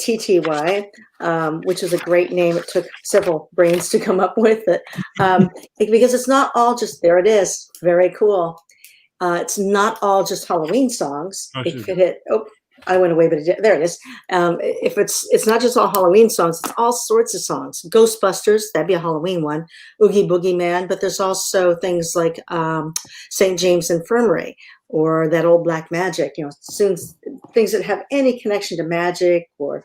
[SPEAKER 6] which is a great name. It took several brains to come up with it because it's not all just, there it is, very cool. It's not all just Halloween songs. It could hit, I went away, but there it is. If it's not just all Halloween songs, it's all sorts of songs. Ghostbusters, that'd be a Halloween one. Oogie Boogie Man, but there's also things like St. James Infirmary or that old Black Magic, things that have any connection to magic or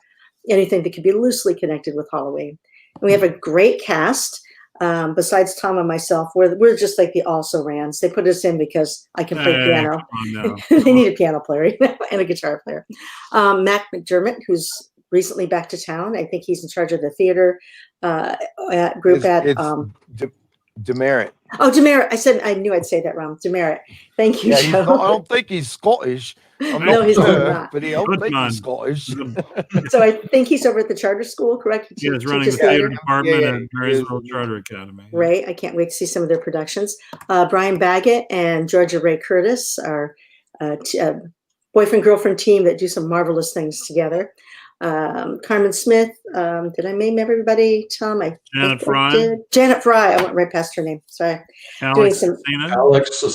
[SPEAKER 6] anything that could be loosely connected with Halloween. And we have a great cast. Besides Tom and myself, we're just like the also-rans. They put us in because I can play piano. They need a piano player and a guitar player. Mac McDermott, who's recently back to town. I think he's in charge of the theater group
[SPEAKER 4] Demerit.
[SPEAKER 6] Oh, Demerit. I knew I'd say that wrong. Demerit. Thank you, Joe.
[SPEAKER 4] I don't think he's Scottish.
[SPEAKER 6] No, he's not.
[SPEAKER 4] But he don't think he's Scottish.
[SPEAKER 6] So I think he's over at the charter school, correct?
[SPEAKER 2] He is running the theater department at Marysville Charter Academy.
[SPEAKER 6] Right. I can't wait to see some of their productions. Brian Baggett and Georgia Ray Curtis are boyfriend-girlfriend team that do some marvelous things together. Carmen Smith. Did I name everybody, Tom?
[SPEAKER 2] Janet Fry.
[SPEAKER 6] Janet Fry. I went right past her name. Sorry.
[SPEAKER 3] Alex.
[SPEAKER 6] And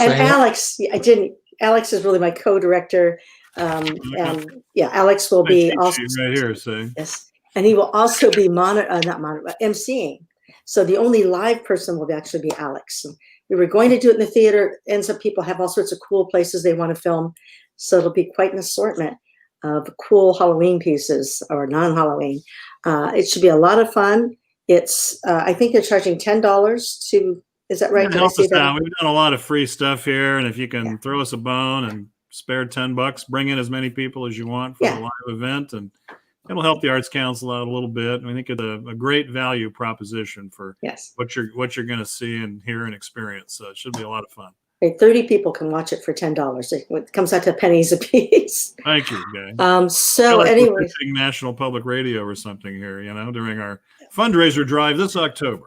[SPEAKER 6] Alex. I didn't. Alex is really my co-director. Alex will be also
[SPEAKER 2] right here. So
[SPEAKER 6] yes, and he will also be emceeing. So the only live person will actually be Alex. We were going to do it in the theater. Ends up people have all sorts of cool places they want to film, so it'll be quite an assortment of cool Halloween pieces or non-Halloween. It should be a lot of fun. It's I think they're charging $10 to. Is that right?
[SPEAKER 2] Help us out. We've done a lot of free stuff here, and if you can throw us a bone and spare $10, bring in as many people as you want for the live event, and it'll help the Arts Council out a little bit. I think it's a great value proposition for what you're going to see and hear and experience. So it should be a lot of fun.
[SPEAKER 6] 30 people can watch it for $10. It comes out to pennies a piece.
[SPEAKER 2] Thank you, Gay.
[SPEAKER 6] So anyway,
[SPEAKER 2] National Public Radio or something here, during our fundraiser drive this October.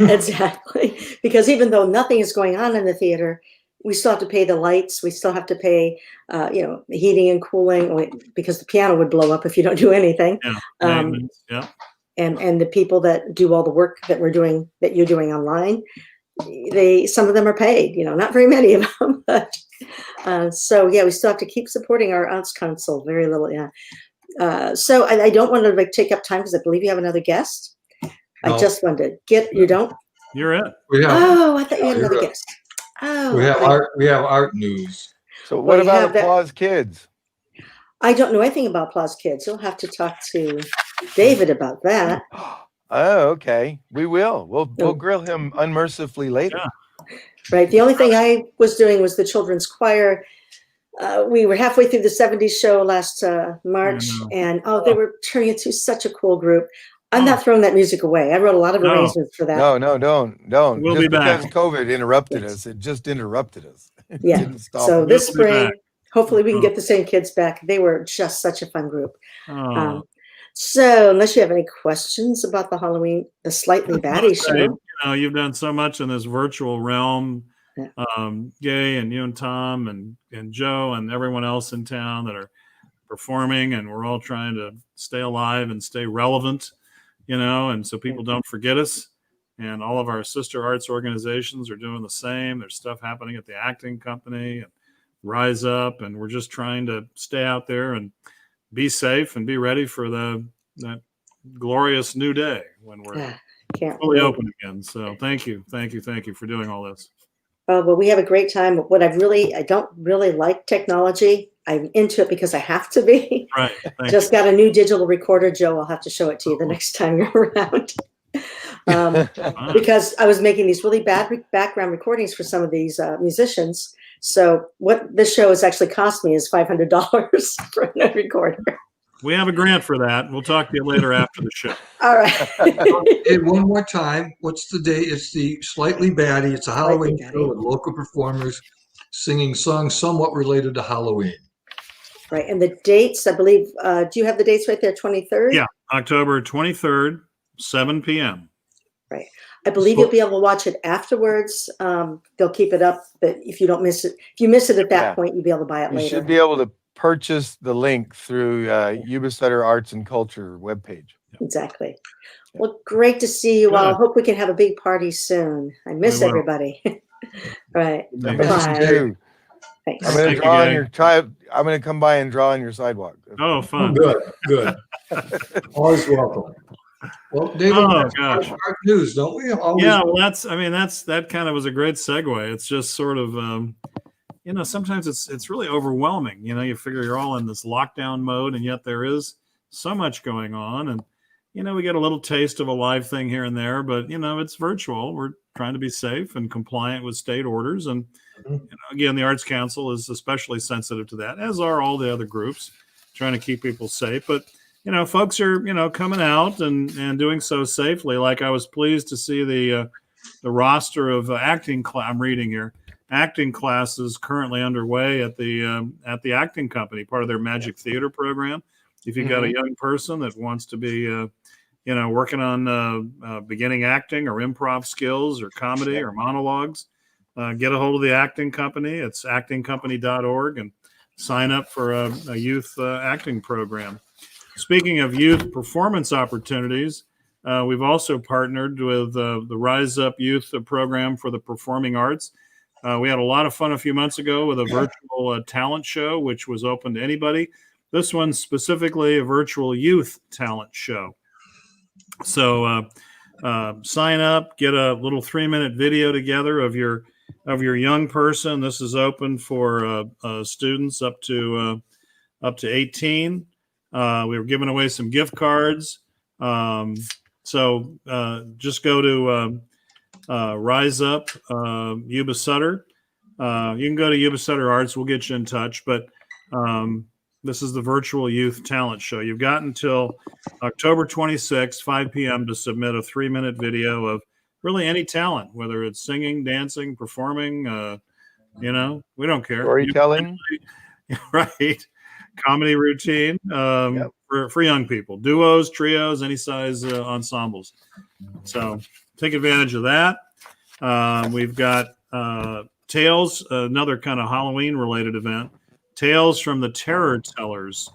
[SPEAKER 6] Exactly, because even though nothing is going on in the theater, we still have to pay the lights. We still have to pay, heating and cooling because the piano would blow up if you don't do anything. And the people that do all the work that you're doing online, some of them are paid. Not very many of them, but we still have to keep supporting our Arts Council. Very little, So I don't want to take up time because I believe you have another guest. No. I just wanted to you don't?
[SPEAKER 2] You're it.
[SPEAKER 6] I thought you had another guest. Oh,
[SPEAKER 3] we have art news.
[SPEAKER 4] So what about Applause Kids?
[SPEAKER 6] I don't know anything about Applause Kids. You'll have to talk to David about that.
[SPEAKER 4] Oh, okay. We will. We'll grill him unmercifully later.
[SPEAKER 6] Yeah. Right. The only thing I was doing was the children's choir. We were halfway through the 70s show last March, and they were turning into such a cool group. I'm not throwing that music away. I wrote a lot of arrangements for that.
[SPEAKER 4] No, don't.
[SPEAKER 2] We'll be back.
[SPEAKER 4] Because COVID interrupted us. It just interrupted us.
[SPEAKER 6] Yeah. So this spring, hopefully we can get the same kids back. They were just such a fun group. So unless you have any questions about the Slightly Batty show.
[SPEAKER 2] You've done so much in this virtual realm. Gay and you and Tom and Joe and everyone else in town that are performing, and we're all trying to stay alive and stay relevant. And so people don't forget us, and all of our sister arts organizations are doing the same. There's stuff happening at the acting company and Rise Up, and we're just trying to stay out there and be safe and be ready for that glorious new day when we're
[SPEAKER 6] Can't
[SPEAKER 2] fully
[SPEAKER 6] wait.
[SPEAKER 2] open again. So thank you for doing all this.
[SPEAKER 6] Well, we have a great time. What I don't really like technology. I'm into it because I have to be.
[SPEAKER 2] Right.
[SPEAKER 6] Just got a new digital recorder, Joe. I'll have to show it to you the next time you're around. Because I was making these really bad background recordings for some of these musicians. So what this show has actually cost me is $500 for a recorder.
[SPEAKER 2] We have a grant for that. We'll talk to you later after the show.
[SPEAKER 6] All right.
[SPEAKER 3] Hey, one more time. What's the date? It's the Slightly Batty. It's a Halloween show with local performers singing songs somewhat related to Halloween.
[SPEAKER 6] Right. And the dates, I believe, do you have the dates right there? 23rd?
[SPEAKER 2] Yeah. October 23rd, 7 p.m.
[SPEAKER 6] Right. I believe you'll be able to watch it afterwards. They'll keep it up, but if you don't miss it, if you miss it at that point, you'll be able to buy it later.
[SPEAKER 4] You should be able to purchase the link through Yuba Sutter Arts and Culture webpage.
[SPEAKER 6] Exactly. Well, great to see you all. Hope we can have a big party soon. I miss everybody. Right.
[SPEAKER 4] I miss you too.
[SPEAKER 6] Thanks.
[SPEAKER 4] I'm going to draw on your child. I'm going to come by and draw on your sidewalk.
[SPEAKER 2] Oh, fun.
[SPEAKER 3] Good. Always welcome. Well, David,
[SPEAKER 2] gosh.
[SPEAKER 3] Art news, don't we? Always.
[SPEAKER 2] Yeah, well, that kind of was a great segue. It's just sort of, sometimes it's really overwhelming. You figure you're all in this lockdown mode, and yet there is so much going on. And, we get a little taste of a live thing here and there, but, it's virtual. We're trying to be safe and compliant with state orders. And, again, the Arts Council is especially sensitive to that, as are all the other groups, trying to keep people safe. But, folks are, coming out and doing so safely. Like I was pleased to see the roster of acting I'm reading here. Acting classes currently underway at the acting company, part of their Magic Theater program. If you've got a young person that wants to be, working on beginning acting or improv skills or comedy or monologues, get a hold of the acting company. It's actingcompany.org and sign up for a youth acting program. Speaking of youth performance opportunities, we've also partnered with the Rise Up Youth Program for the Performing Arts. We had a lot of fun a few months ago with a virtual talent show, which was open to anybody. This one's specifically a virtual youth talent show. So sign up, get a little 3-minute video together of your young person. This is open for students up to 18. We were giving away some gift cards. So just go to Rise Up Yuba Sutter. You can go to Yuba Sutter Arts. We'll get you in touch. But this is the virtual youth talent show. You've got until October 26th, 5 p.m. to submit a 3-minute video of really any talent, whether it's singing, dancing, performing, we don't care.
[SPEAKER 4] Storytelling.
[SPEAKER 2] Right. Comedy routine for young people, duos, trios, any size ensembles. So take advantage of that. We've got Tales, another kind of Halloween related event. Tales from the Terror Tellers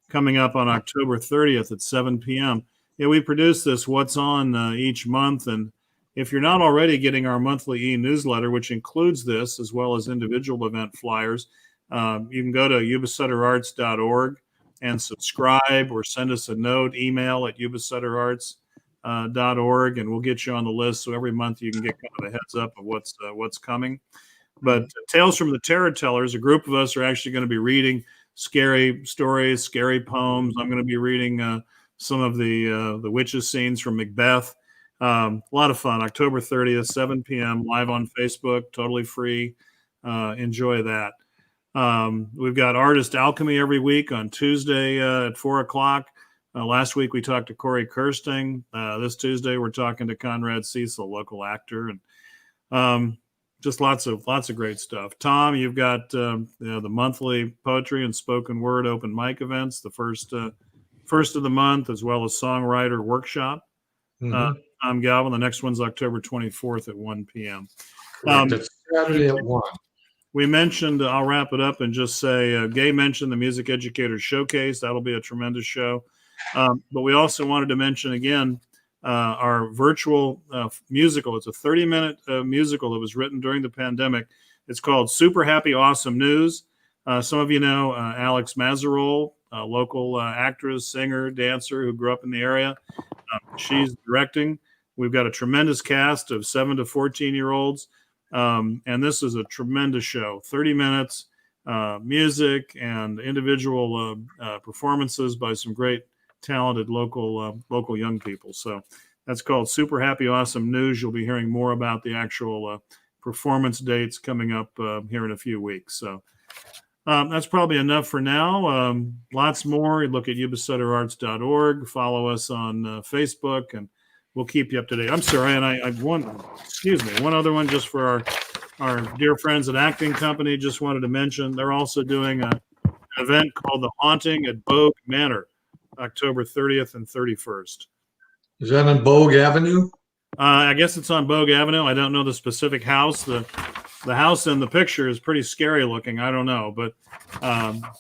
[SPEAKER 2] coming up on October 30th at 7 p.m. Yeah, we produce this What's On each month. And if you're not already getting our monthly e-newsletter, which includes this as well as individual event flyers, you can go to YubaSutterArts.org and subscribe or send us a note, email at YubaSutterArts.org, and we'll get you on the list. So every month you can get kind of a heads up of what's coming. But Tales from the Terror Tellers, a group of us are actually going to be reading scary stories, scary poems. I'm going to be reading some of the witches scenes from Macbeth. A lot of fun. October 30th, 7 p.m. live on Facebook, totally free. Enjoy that. We've got Artist Alchemy every week on Tuesday at 4 o'clock. Last week we talked to Corey Kirsting. This Tuesday we're talking to Conrad Cecil, local actor, and just lots of great stuff. Tom, you've got the monthly poetry and spoken word open mic events, the first of the month, as well as songwriter workshop. I'm Galvin. The next one's October 24th at 1 p.m.
[SPEAKER 3] That's Saturday at 1.
[SPEAKER 2] We mentioned, I'll wrap it up and just say, Gay mentioned the Music Educators Showcase. That'll be a tremendous show. But we also wanted to mention again our virtual musical. It's a 30-minute musical that was written during the pandemic. It's called Super Happy Awesome News. Some of you know Alex Mazarol, a local actress, singer, dancer who grew up in the area. She's directing. We've got a tremendous cast of 7 to 14-year-olds. And this is a tremendous show, 30 minutes, music and individual performances by some great talented local young people. So that's called Super Happy Awesome News. You'll be hearing more about the actual performance dates coming up here in a few weeks. So that's probably enough for now. Lots more. Look at YubaSutterArts.org. Follow us on Facebook, and we'll keep you up to date. I'm sorry, and I one other one just for our dear friends at Acting Company. Just wanted to mention they're also doing an event called The Haunting at Bogue Manor, October 30th and 31st.
[SPEAKER 3] Is that on Bogue Avenue?
[SPEAKER 2] I guess it's on Bogue Avenue. I don't know the specific house. The house in the picture is pretty scary looking. I don't know, but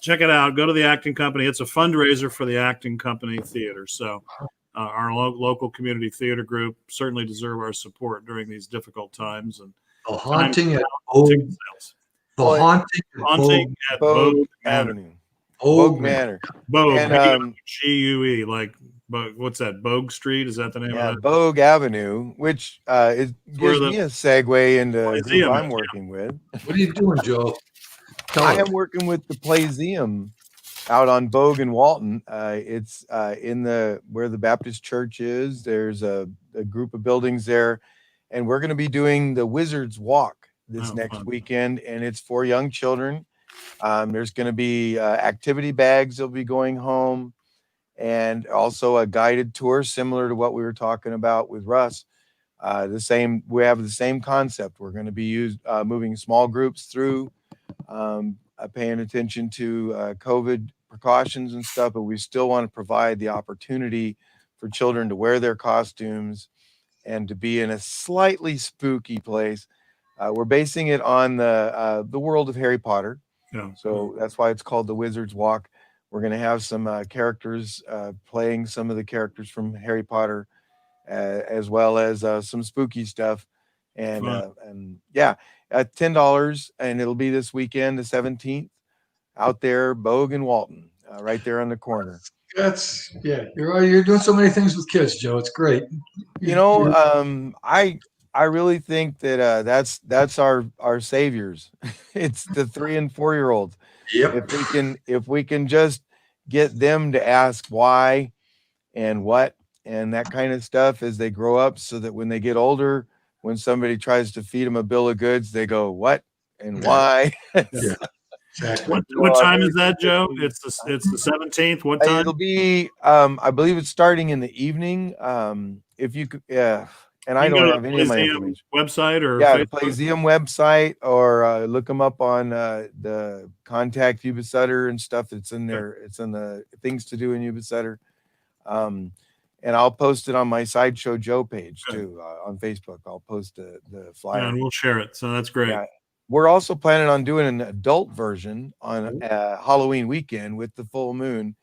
[SPEAKER 2] check it out. Go to the Acting Company. It's a fundraiser for the Acting Company Theater. So our local community theater group certainly deserve our support during these difficult times. And
[SPEAKER 3] The Haunting at Bogue. The Haunting
[SPEAKER 2] at
[SPEAKER 4] Bogue Avenue. Bogue Manor.
[SPEAKER 2] Bogue,
[SPEAKER 4] And,
[SPEAKER 2] G-U-E, like, what's that, Bogue Street? Is that the name of it?
[SPEAKER 4] Bogue Avenue, which gives me a segue into who I'm working with.
[SPEAKER 3] What are you doing, Joe?
[SPEAKER 4] I am working with the Playseum out on Bogue and Walton. It's in where the Baptist Church is. There's a group of buildings there, and we're going to be doing the Wizard's Walk this next weekend, and it's for young children. There's going to be activity bags that'll be going home, and also a guided tour similar to what we were talking about with Russ. We have the same concept. We're going to be moving small groups through, paying attention to COVID precautions and stuff, but we still want to provide the opportunity for children to wear their costumes and to be in a slightly spooky place. We're basing it on the world of Harry Potter.
[SPEAKER 2] Yeah.
[SPEAKER 4] So that's why it's called the Wizard's Walk. We're going to have some characters playing some of the characters from Harry Potter, as well as some spooky stuff. And at $10, and it'll be this weekend, the 17th, out there, Bogue and Walton, right there on the corner.
[SPEAKER 3] You're doing so many things with kids, Joe. It's great.
[SPEAKER 4] I really think that that's our saviors. It's the 3 and 4 year olds.
[SPEAKER 3] Yep.
[SPEAKER 4] If we can just get them to ask why and what and that kind of stuff as they grow up, so that when they get older, when somebody tries to feed them a bill of goods, they go, what and why?
[SPEAKER 3] Yeah. Exactly.
[SPEAKER 2] What time is that, Joe? It's the 17th. What time?
[SPEAKER 4] It'll be I believe it's starting in the evening. If you could, and I don't have any of my information.
[SPEAKER 2] Website or
[SPEAKER 4] the Playseum website, or look them up on the contact Yuba Sutter and stuff. It's in there. It's in the things to do in Yuba Sutter. And I'll post it on my Sideshow Joe page too, on Facebook. I'll post the flyer.
[SPEAKER 2] And we'll share it. So that's great.
[SPEAKER 4] Yeah. We're also planning on doing an adult version on Halloween weekend with the full moon.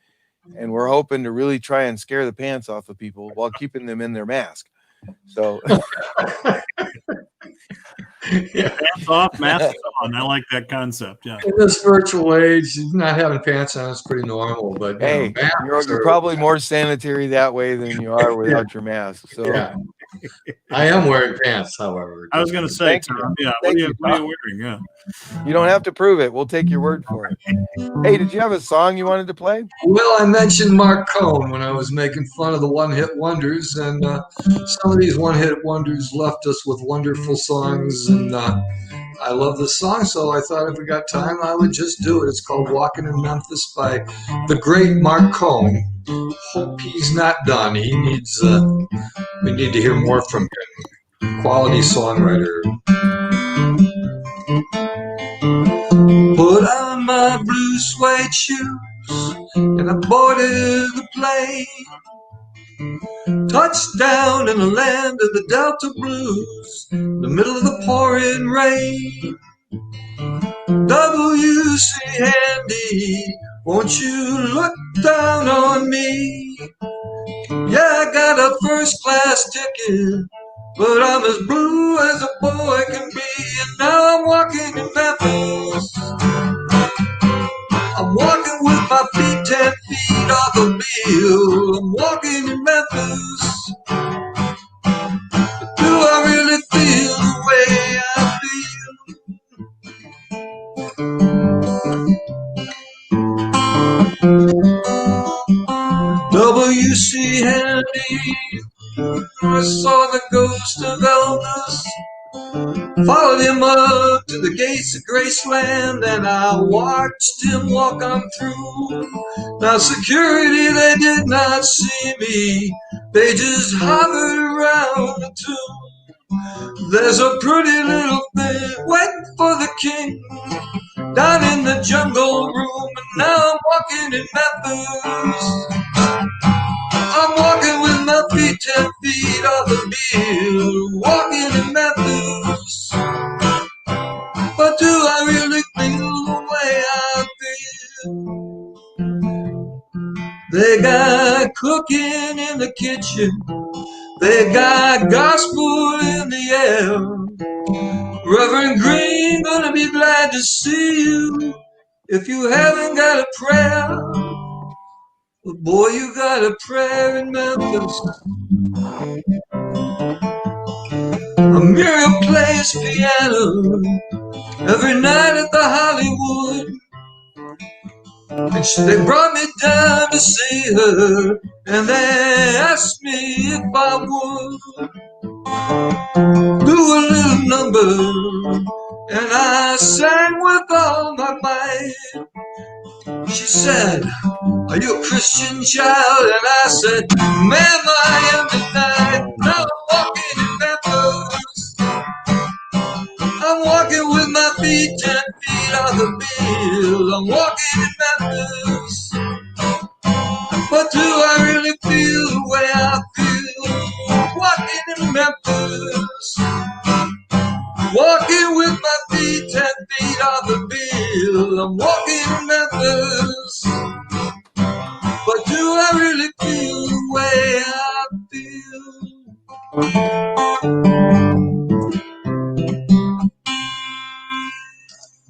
[SPEAKER 4] And we're hoping to really try and scare the pants off of people while keeping them in their mask. So
[SPEAKER 2] pants off, masks on. I like that concept. Yeah.
[SPEAKER 3] In this virtual age, not having pants on is pretty normal. But
[SPEAKER 4] hey, you're probably more sanitary that way than you are without your mask. So
[SPEAKER 3] yeah. I am wearing pants, however.
[SPEAKER 2] I was going to say, Tom, what are you wearing? Yeah.
[SPEAKER 4] You don't have to prove it. We'll take your word for it. Hey, did you have a song you wanted to play?
[SPEAKER 3] Well, I mentioned Mark Cohn when I was making fun of the one-hit wonders, and some of these one-hit wonders left us with wonderful songs, and I love this song, so I thought if we got time, I would just do it. It's called Walking in Memphis by the great Mark Cohn. Hope he's not done. He needs, we need to hear more from him. Quality songwriter. Put on my blue suede shoes and I boarded the plane. Touchdown in the land of the Delta Blues, in the middle of the pouring rain. W.C. Handy, won't you look down on me? Yeah, I got a first class ticket, but I'm as blue as a boy can be. And now I'm walking in Memphis. I'm walking with my feet 10 feet off the bill. I'm walking in Memphis. I saw the ghost of Elvis. Followed him up to the gates of Graceland, and I watched him walk on through. Now security, they did not see me. They just hovered around the tomb. There's a pretty little thing waiting for the king down in the jungle room, and now I'm walking in Memphis. I'm walking with my feet 10 feet off the bill, walking in Memphis. But do I really feel the way I feel? They got cooking in the kitchen. They got gospel in the air. Reverend Green, gonna be glad to see you. If you haven't got a prayer, boy, you got a prayer in Memphis. Muriel plays piano every night at the Hollywood. And they brought me down to see her, and they asked me if I would do a little number, and I sang with all my might. She said, "Are you a Christian child?" And I said, "Ma'am, I am tonight." Now I'm walking in Memphis. I'm walking with my feet 10 feet off the bill. I'm walking in Memphis. But do I really feel the way I feel? Walking in Memphis. Walking with my feet 10 feet off the bill. I'm walking in Memphis. But do I really feel the way I feel?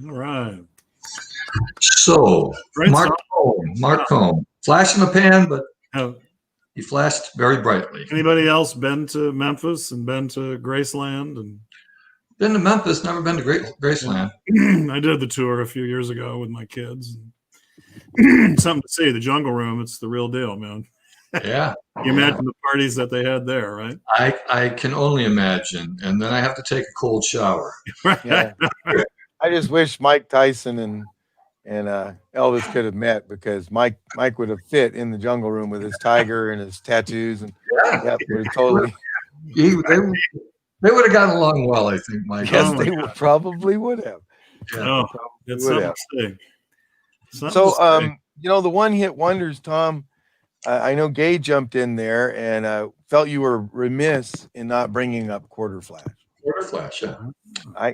[SPEAKER 2] All right.
[SPEAKER 3] So,
[SPEAKER 2] Great
[SPEAKER 3] Mark
[SPEAKER 2] song.
[SPEAKER 3] Cohn, flash in the pan, but
[SPEAKER 2] Have
[SPEAKER 3] he flashed very brightly.
[SPEAKER 2] anybody else been to Memphis and been to Graceland? And
[SPEAKER 3] Been to Memphis, never been to Graceland.
[SPEAKER 2] I did the tour a few years ago with my kids. Something to see. The Jungle Room, it's the real deal, man.
[SPEAKER 3] Yeah.
[SPEAKER 2] You imagine the parties that they had there, right?
[SPEAKER 3] I can only imagine. And then I have to take a cold shower.
[SPEAKER 4] Yeah. I just wish Mike Tyson and Elvis could have met, because Mike would have fit in the Jungle Room with his tiger and his tattoos, and
[SPEAKER 3] Yeah.
[SPEAKER 4] would have totally.
[SPEAKER 3] They would have gotten along well, I think, Mike.
[SPEAKER 4] Yes,
[SPEAKER 2] Oh my
[SPEAKER 4] they probably would have.
[SPEAKER 3] Yeah.
[SPEAKER 2] Oh, it's
[SPEAKER 4] would
[SPEAKER 2] something
[SPEAKER 4] have.
[SPEAKER 2] to see. Something
[SPEAKER 4] So,
[SPEAKER 2] to see.
[SPEAKER 4] the one-hit wonders, Tom. I know Gay jumped in there and felt you were remiss in not bringing up Quarter Flash.
[SPEAKER 3] Quarter Flash,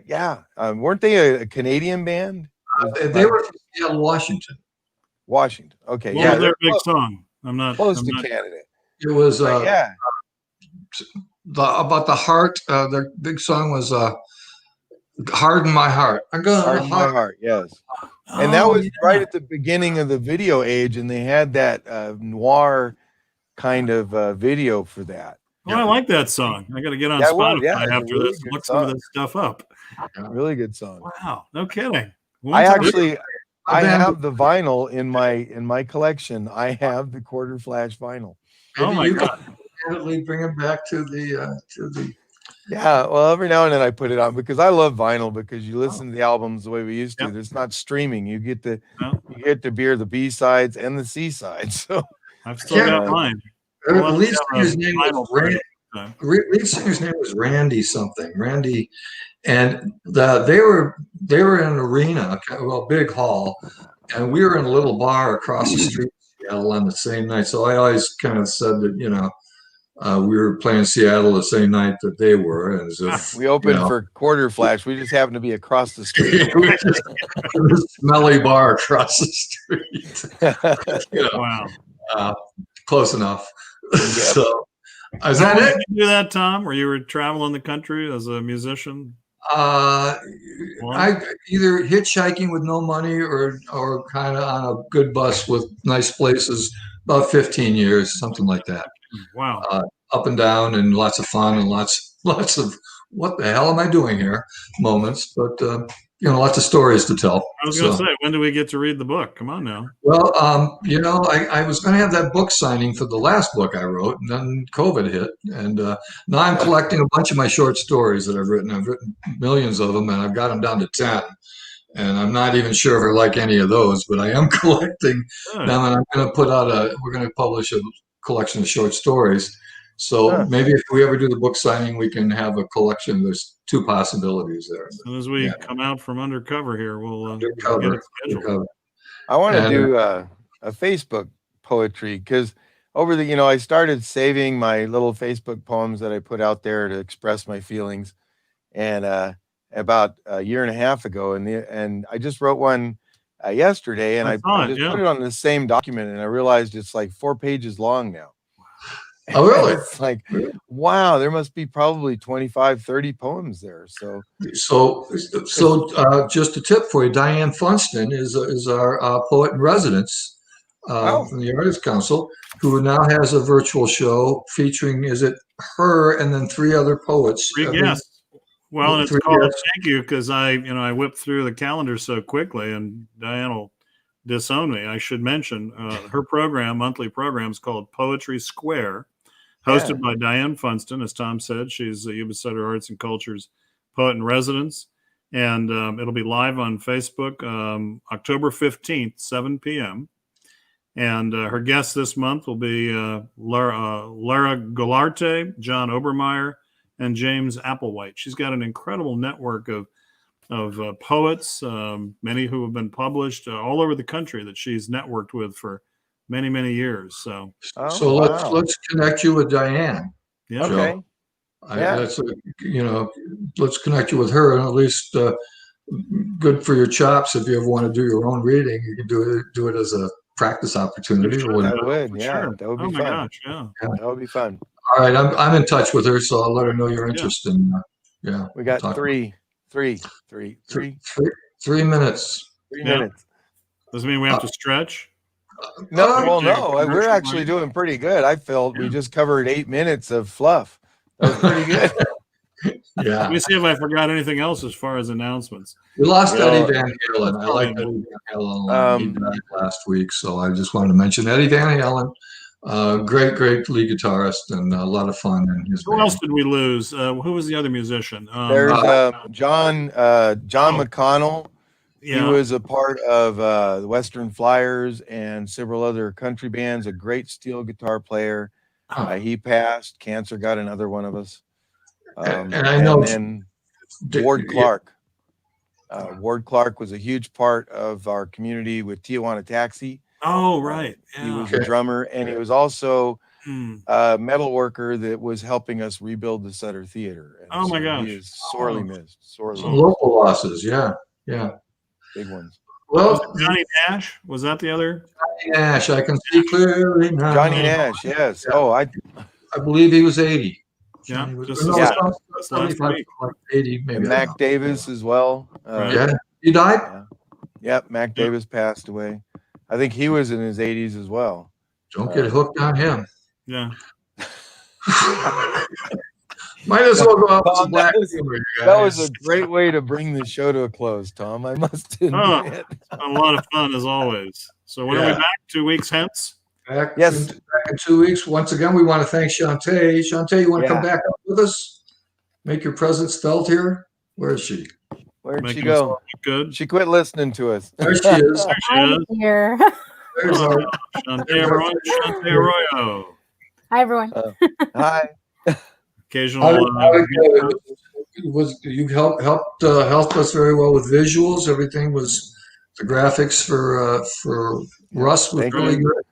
[SPEAKER 3] yeah.
[SPEAKER 4] Weren't they a Canadian band?
[SPEAKER 3] They were from Seattle, Washington.
[SPEAKER 4] Washington. Okay,
[SPEAKER 2] What
[SPEAKER 4] yeah,
[SPEAKER 2] was their
[SPEAKER 4] they're
[SPEAKER 2] big song? I'm not
[SPEAKER 4] close
[SPEAKER 2] I'm
[SPEAKER 4] to
[SPEAKER 2] not-
[SPEAKER 4] Canada.
[SPEAKER 3] It was
[SPEAKER 4] Yeah,
[SPEAKER 3] about the heart. Their big song was "Harden My Heart." I'm gonna
[SPEAKER 4] Heart in My Heart. Yes, and that
[SPEAKER 2] Oh,
[SPEAKER 4] was
[SPEAKER 2] yeah.
[SPEAKER 4] right at the beginning of the video age, and they had that noir kind of video for that.
[SPEAKER 2] Oh, I like that song. I got to get on
[SPEAKER 4] Yeah, well,
[SPEAKER 2] Spotify
[SPEAKER 4] yeah, it's a
[SPEAKER 2] after
[SPEAKER 4] really
[SPEAKER 2] this and
[SPEAKER 4] good
[SPEAKER 2] look some of
[SPEAKER 4] song.
[SPEAKER 2] this stuff up.
[SPEAKER 4] Really good song.
[SPEAKER 2] Wow, no kidding.
[SPEAKER 4] I
[SPEAKER 3] band-
[SPEAKER 4] have the vinyl in my collection. I have the Quarter Flash vinyl.
[SPEAKER 2] Oh my
[SPEAKER 3] you
[SPEAKER 2] God.
[SPEAKER 3] can bring it back to the
[SPEAKER 4] Yeah, well, every now and then I put it on because I love vinyl, because you listen to the albums the way we used to.
[SPEAKER 2] Yep.
[SPEAKER 4] It's not streaming. You get to
[SPEAKER 2] No.
[SPEAKER 4] hear the B sides and the C sides. So
[SPEAKER 2] I've still got mine.
[SPEAKER 3] The
[SPEAKER 2] I'll
[SPEAKER 3] lead
[SPEAKER 2] have
[SPEAKER 3] singer's
[SPEAKER 2] a
[SPEAKER 3] name
[SPEAKER 2] vinyl
[SPEAKER 3] was Randy.
[SPEAKER 2] time.
[SPEAKER 3] Lead singer's name was Randy something. Randy, and they were in an arena, a big hall, and we were in a little bar across the street in Seattle on the same night. So I always kind of said that we were playing Seattle the same night that they were, as if
[SPEAKER 4] we opened for Quarter Flash. We just happened to be across the street.
[SPEAKER 3] it was just a smelly bar across the street.
[SPEAKER 2] Wow.
[SPEAKER 3] Close enough.
[SPEAKER 4] Yep.
[SPEAKER 3] So, is
[SPEAKER 2] How
[SPEAKER 3] that
[SPEAKER 2] long
[SPEAKER 3] it?
[SPEAKER 2] did you do that, Tom? Where you were traveling the country as a musician?
[SPEAKER 3] I either hitchhiking with no money or kind of on a good bus with nice places. About 15 years, something like that.
[SPEAKER 2] Wow.
[SPEAKER 3] Up and down, and lots of fun, and lots of what the hell am I doing here moments. But lots of stories to tell.
[SPEAKER 2] I was going to say, when do we get to read the book? Come on now.
[SPEAKER 3] Well, I was going to have that book signing for the last book I wrote, and then COVID hit. And now I'm collecting a bunch of my short stories that I've written. I've written millions of them, and I've got them down to 10. And I'm not even sure if I like any of those, but I am collecting them. And I'm going to we're going to publish a collection of short stories. So maybe if we ever do the book signing, we can have a collection. There's 2 possibilities there.
[SPEAKER 2] As soon as we come out from undercover here, we'll get it scheduled.
[SPEAKER 3] Undercover.
[SPEAKER 4] I want to do a Facebook poetry, because over the, I started saving my little Facebook poems that I put out there to express my feelings. And about a year and a half ago, and I just wrote one yesterday, and I just put it on the same document, and I realized it's like 4 pages long now.
[SPEAKER 3] Oh, really?
[SPEAKER 4] It's like, wow, there must be probably 25, 30 poems there. So
[SPEAKER 3] just a tip for you, Diane Funston is our poet in residence from the Artists Council, who now has a virtual show featuring, is it her and then 3 other poets?
[SPEAKER 2] 3 guests. Well, and it's called Thank You, because I whipped through the calendar so quickly, and Diane will disown me. I should mention her monthly program is called Poetry Square, hosted by Diane Funston. As Tom said, she's the Yuba Sutter Arts and Culture's poet in residence, and it'll be live on Facebook October 15th, 7 p.m. And her guests this month will be Lara Golarte, John Obermeyer, and James Applewhite. She's got an incredible network of poets, many who have been published all over the country that she's networked with for many, many years. So,
[SPEAKER 3] let's connect you with Diane.
[SPEAKER 2] Yeah.
[SPEAKER 4] Okay.
[SPEAKER 3] Let's connect you with her, and at least good for your chops. If you ever want to do your own reading, you can do it as a practice opportunity or whatever.
[SPEAKER 4] That would, that would be fun.
[SPEAKER 2] Gosh,
[SPEAKER 4] that would be fun.
[SPEAKER 3] All right, I'm in touch with her, so I'll let her know you're interested.
[SPEAKER 4] We got three minutes.
[SPEAKER 3] 3 minutes.
[SPEAKER 4] 3 minutes.
[SPEAKER 2] Doesn't mean we have to stretch.
[SPEAKER 4] No, we're actually doing pretty good. I felt we just covered 8 minutes of fluff. That was pretty good.
[SPEAKER 2] Let me see if I forgot anything else as far as announcements.
[SPEAKER 3] We lost Eddie Van Halen. I like Eddie Van Halen. He died last week, so I just wanted to mention Eddie Van Halen. Great lead guitarist, and a lot of fun in his band.
[SPEAKER 2] Who else did we lose? Who was the other musician?
[SPEAKER 4] There's John McConnell.
[SPEAKER 2] Yeah.
[SPEAKER 4] He was a part of the Western Flyers and several other country bands, a great steel guitar player. He passed. Cancer got another one of us.
[SPEAKER 3] And I know.
[SPEAKER 4] And then Ward Clark. Ward Clark was a huge part of our community with Tijuana Taxi.
[SPEAKER 2] Oh, right. Yeah.
[SPEAKER 4] He was a drummer, and he was also a metal worker that was helping us rebuild the Sutter Theater. And
[SPEAKER 2] oh, my gosh.
[SPEAKER 4] He is sorely missed.
[SPEAKER 3] Some local losses, yeah.
[SPEAKER 4] Big ones.
[SPEAKER 2] Well, Johnny Nash, was that the other?
[SPEAKER 3] Johnny Nash, I can see clearly now.
[SPEAKER 4] Johnny Nash, yes. Yeah. Oh, I
[SPEAKER 3] believe he was 80.
[SPEAKER 2] Yeah,
[SPEAKER 3] last week. 80, maybe.
[SPEAKER 4] And Mac Davis as well.
[SPEAKER 3] He died?
[SPEAKER 4] Yep, Mac Davis passed away. I think he was in his 80s as well.
[SPEAKER 3] Don't get hooked on him.
[SPEAKER 2] Yeah.
[SPEAKER 3] Might as well go out with some black humor, you guys.
[SPEAKER 4] That was a great way to bring the show to a close, Tom. I must admit.
[SPEAKER 2] A lot of fun as always. So when are we back? 2 weeks hence?
[SPEAKER 3] Back in 2 weeks. Once again, we want to thank Shantae. Shantae, you want to come back up with us? Make your presence felt here? Where is she?
[SPEAKER 4] Where'd she go?
[SPEAKER 2] Good.
[SPEAKER 4] She quit listening to us.
[SPEAKER 3] There she is.
[SPEAKER 7] I'm here.
[SPEAKER 3] There's our
[SPEAKER 2] Shantae Arroyo.
[SPEAKER 7] Hi, everyone.
[SPEAKER 4] Hi.
[SPEAKER 2] Occasional.
[SPEAKER 3] You helped us very well with visuals. Everything was the graphics for Russ was really good.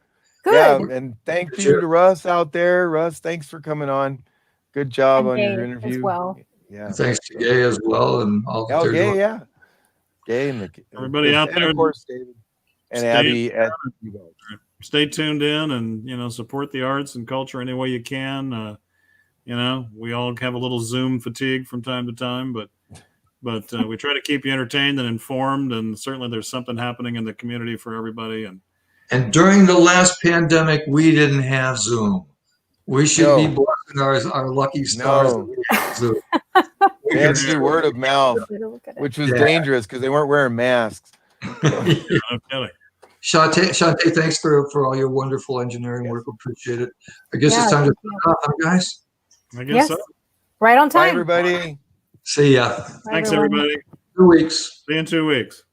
[SPEAKER 4] Yeah, and thank you to Russ out there. Russ, thanks for coming on. Good job on your interview.
[SPEAKER 7] As well.
[SPEAKER 3] Yeah. Thanks to Gay as well, and all.
[SPEAKER 4] Gay, yeah. Gay and
[SPEAKER 2] everybody out there,
[SPEAKER 4] of course, David and Abby.
[SPEAKER 2] Stay tuned in, and support the arts and culture any way you can. We all have a little Zoom fatigue from time to time, but we try to keep you entertained and informed, and certainly there's something happening in the community for everybody.
[SPEAKER 3] And during the last pandemic, we didn't have Zoom. We should be blessing our lucky stars.
[SPEAKER 4] No. They had to do word of mouth, which was dangerous because they weren't wearing masks.
[SPEAKER 2] No kidding.
[SPEAKER 3] Shantae, thanks for all your wonderful engineering work. Appreciate it. I guess it's time to sign off, huh, guys.
[SPEAKER 2] I guess so.
[SPEAKER 7] Right on
[SPEAKER 4] Bye,
[SPEAKER 7] time.
[SPEAKER 4] everybody.
[SPEAKER 3] See ya.
[SPEAKER 2] Thanks, everybody.
[SPEAKER 3] 2 weeks.
[SPEAKER 2] See you in 2 weeks.